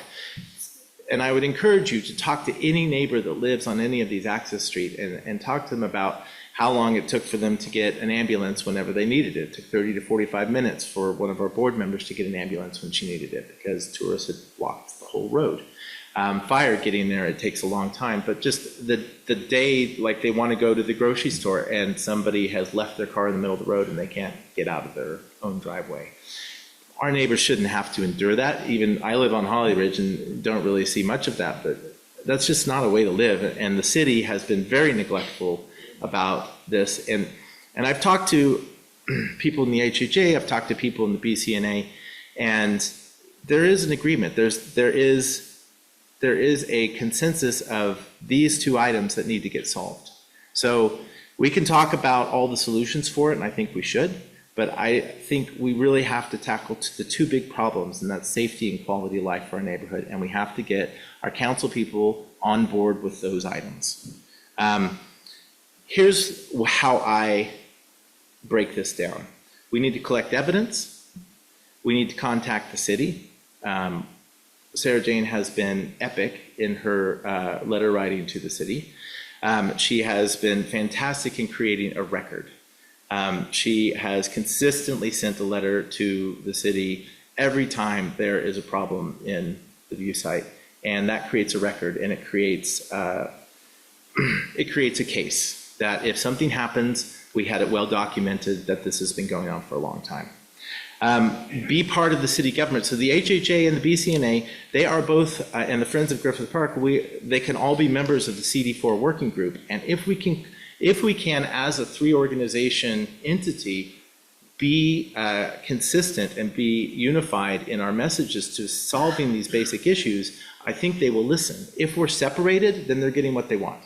And I would encourage you to talk to any neighbor that lives on any of these access streets and talk to them about how long it took for them to get an ambulance whenever they needed it. It took 30 to 45 minutes for one of our board members to get an ambulance when she needed it because tourists had blocked the whole road. Fire getting there, it takes a long time, but just the day, like they want to go to the grocery store and somebody has left their car in the middle of the road and they can't get out of their own driveway. Our neighbors shouldn't have to endure that. Even I live on Holly Ridge and don't really see much of that, but that's just not a way to live. And the city has been very neglectful about this. And I've talked to people in the HHA, I've talked to people in the BCNA, and there is an agreement. There is a consensus of these 2 items that need to get solved. So we can talk about all the solutions for it, and I think we should, but I think we really have to tackle the 2 big problems, and that's safety and quality of life for our neighborhood, and we have to get our council people on board with those items. Here's how I break this down. We need to collect evidence. We need to contact the city. Sarah Jane has been epic in her letter writing to the city. She has been fantastic in creating a record. She has consistently sent a letter to the city every time there is a problem in the view site, and that creates a record, and it creates a case that if something happens, we had it well documented that this has been going on for a long time. Be part of the city government. So the HHA and the BCNA, they are both, and the Friends of Griffith Park, they can all be members of the CD4 working group. And if we can, as a three-organization entity, be consistent and be unified in our messages to solving these basic issues, I think they will listen. If we're separated, then they're getting what they want.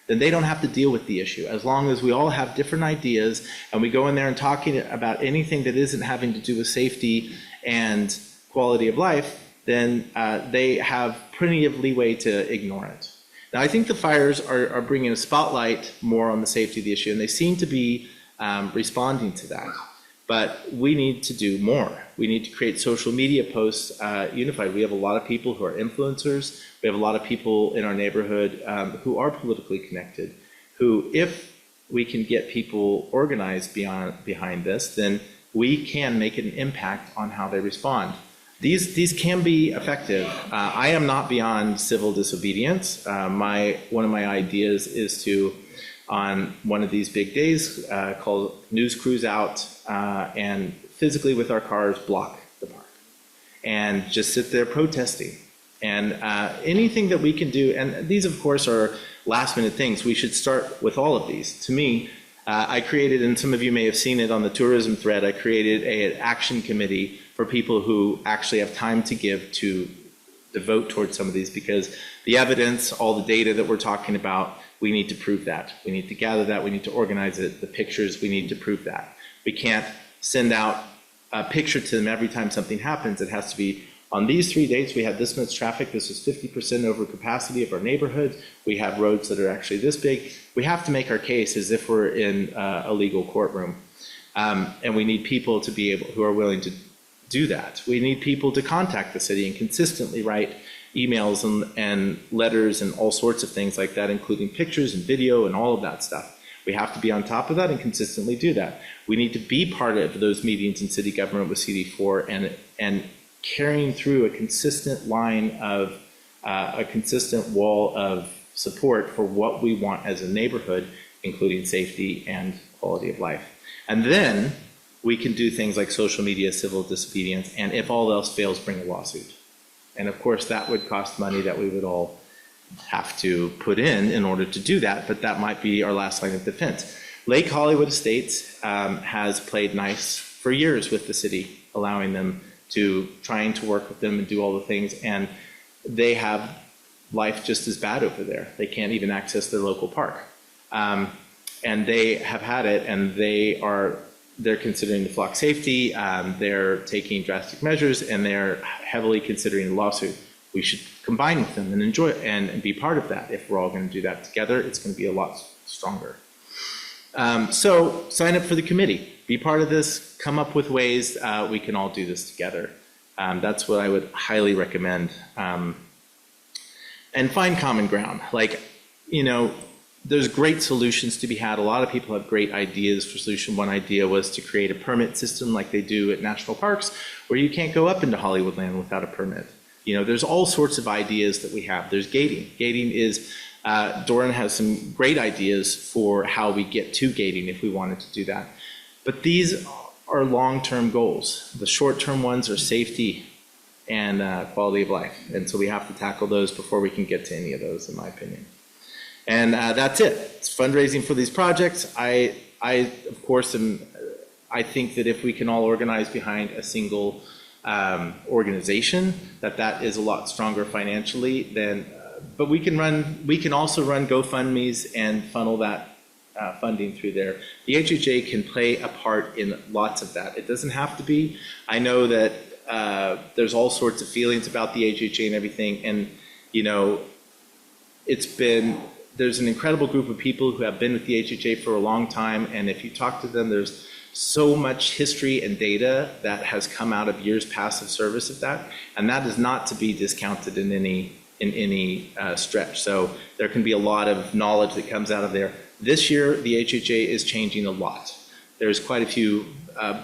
Then they don't have to deal with the issue. As long as we all have different ideas and we go in there and talking about anything that isn't having to do with safety and quality of life, then they have plenty of leeway to ignore it. Now, I think the fires are bringing a spotlight more on the safety of the issue, and they seem to be responding to that. But we need to do more. We need to create social media posts unified. We have a lot of people who are influencers. We have a lot of people in our neighborhood who are politically connected, who, if we can get people organized behind this, then we can make an impact on how they respond. These can be effective. I am not beyond civil disobedience. One of my ideas is to, on one of these big days, call news crews out and physically with our cars block the park and just sit there protesting. And anything that we can do, and these of course are last minute things, we should start with all of these. To me, I created, and some of you may have seen it on the tourism thread, I created an action committee for people who actually have time to give to devote towards some of these, because the evidence, all the data that we're talking about, we need to prove that. We need to gather that. We need to organize it. The pictures, we need to prove that. We can't send out a picture to them every time something happens. It has to be, on these 3 dates, we had this much traffic. This is 50% over capacity of our neighborhood. We have roads that are actually this big. We have to make our case as if we're in a legal courtroom. And we need people to be able, who are willing to do that. We need people to contact the city and consistently write emails and letters and all sorts of things like that, including pictures and video and all of that stuff. We have to be on top of that and consistently do that. We need to be part of those meetings in city government with CD4 and carrying through a consistent line of, a consistent wall of support for what we want as a neighborhood, including safety and quality of life. And then we can do things like social media, civil disobedience, and if all else fails, bring a lawsuit. And of course, that would cost money that we would all have to put in order to do that, but that might be our last line of defense. Lake Hollywood Estates has played nice for years with the city, allowing them to, trying to work with them and do all the things, and they have life just as bad over there. They can't even access their local park. And they have had it, and they're considering the flock safety, they're taking drastic measures, and they're heavily considering a lawsuit. We should combine with them and enjoy it and be part of that. If we're all going to do that together, it's going to be a lot stronger. So sign up for the committee, be part of this, come up with ways we can all do this together. That's what I would highly recommend. And find common ground. Like, you know, there's great solutions to be had. A lot of people have great ideas for solution. One idea was to create a permit system like they do at national parks, where you can't go up into Hollywoodland without a permit. You know, there's all sorts of ideas that we have. There's gating. Gating is, Doran has some great ideas for how we get to gating if we wanted to do that. But these are long-term goals. The short-term ones are safety and quality of life. And so we have to tackle those before we can get to any of those, in my opinion. And that's it. It's fundraising for these projects. I of course, I think that if we can all organize behind a single organization, that is a lot stronger financially than, but we can also run GoFundMes and funnel that funding through there. The HHA can play a part in lots of that. It doesn't have to be. I know that there's all sorts of feelings about the HHA and everything, and you know, there's an incredible group of people who have been with the HHA for a long time, and if you talk to them, there's so much history and data that has come out of years past of service of that, and that is not to be discounted in any stretch. So there can be a lot of knowledge that comes out of there. This year, the HHA is changing a lot. There's quite a few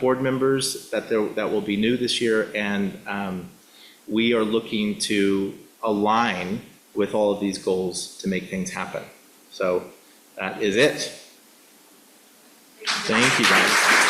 board members that will be new this year, and we are looking to align with all of these goals to make things happen. So that is it. Thank you, guys.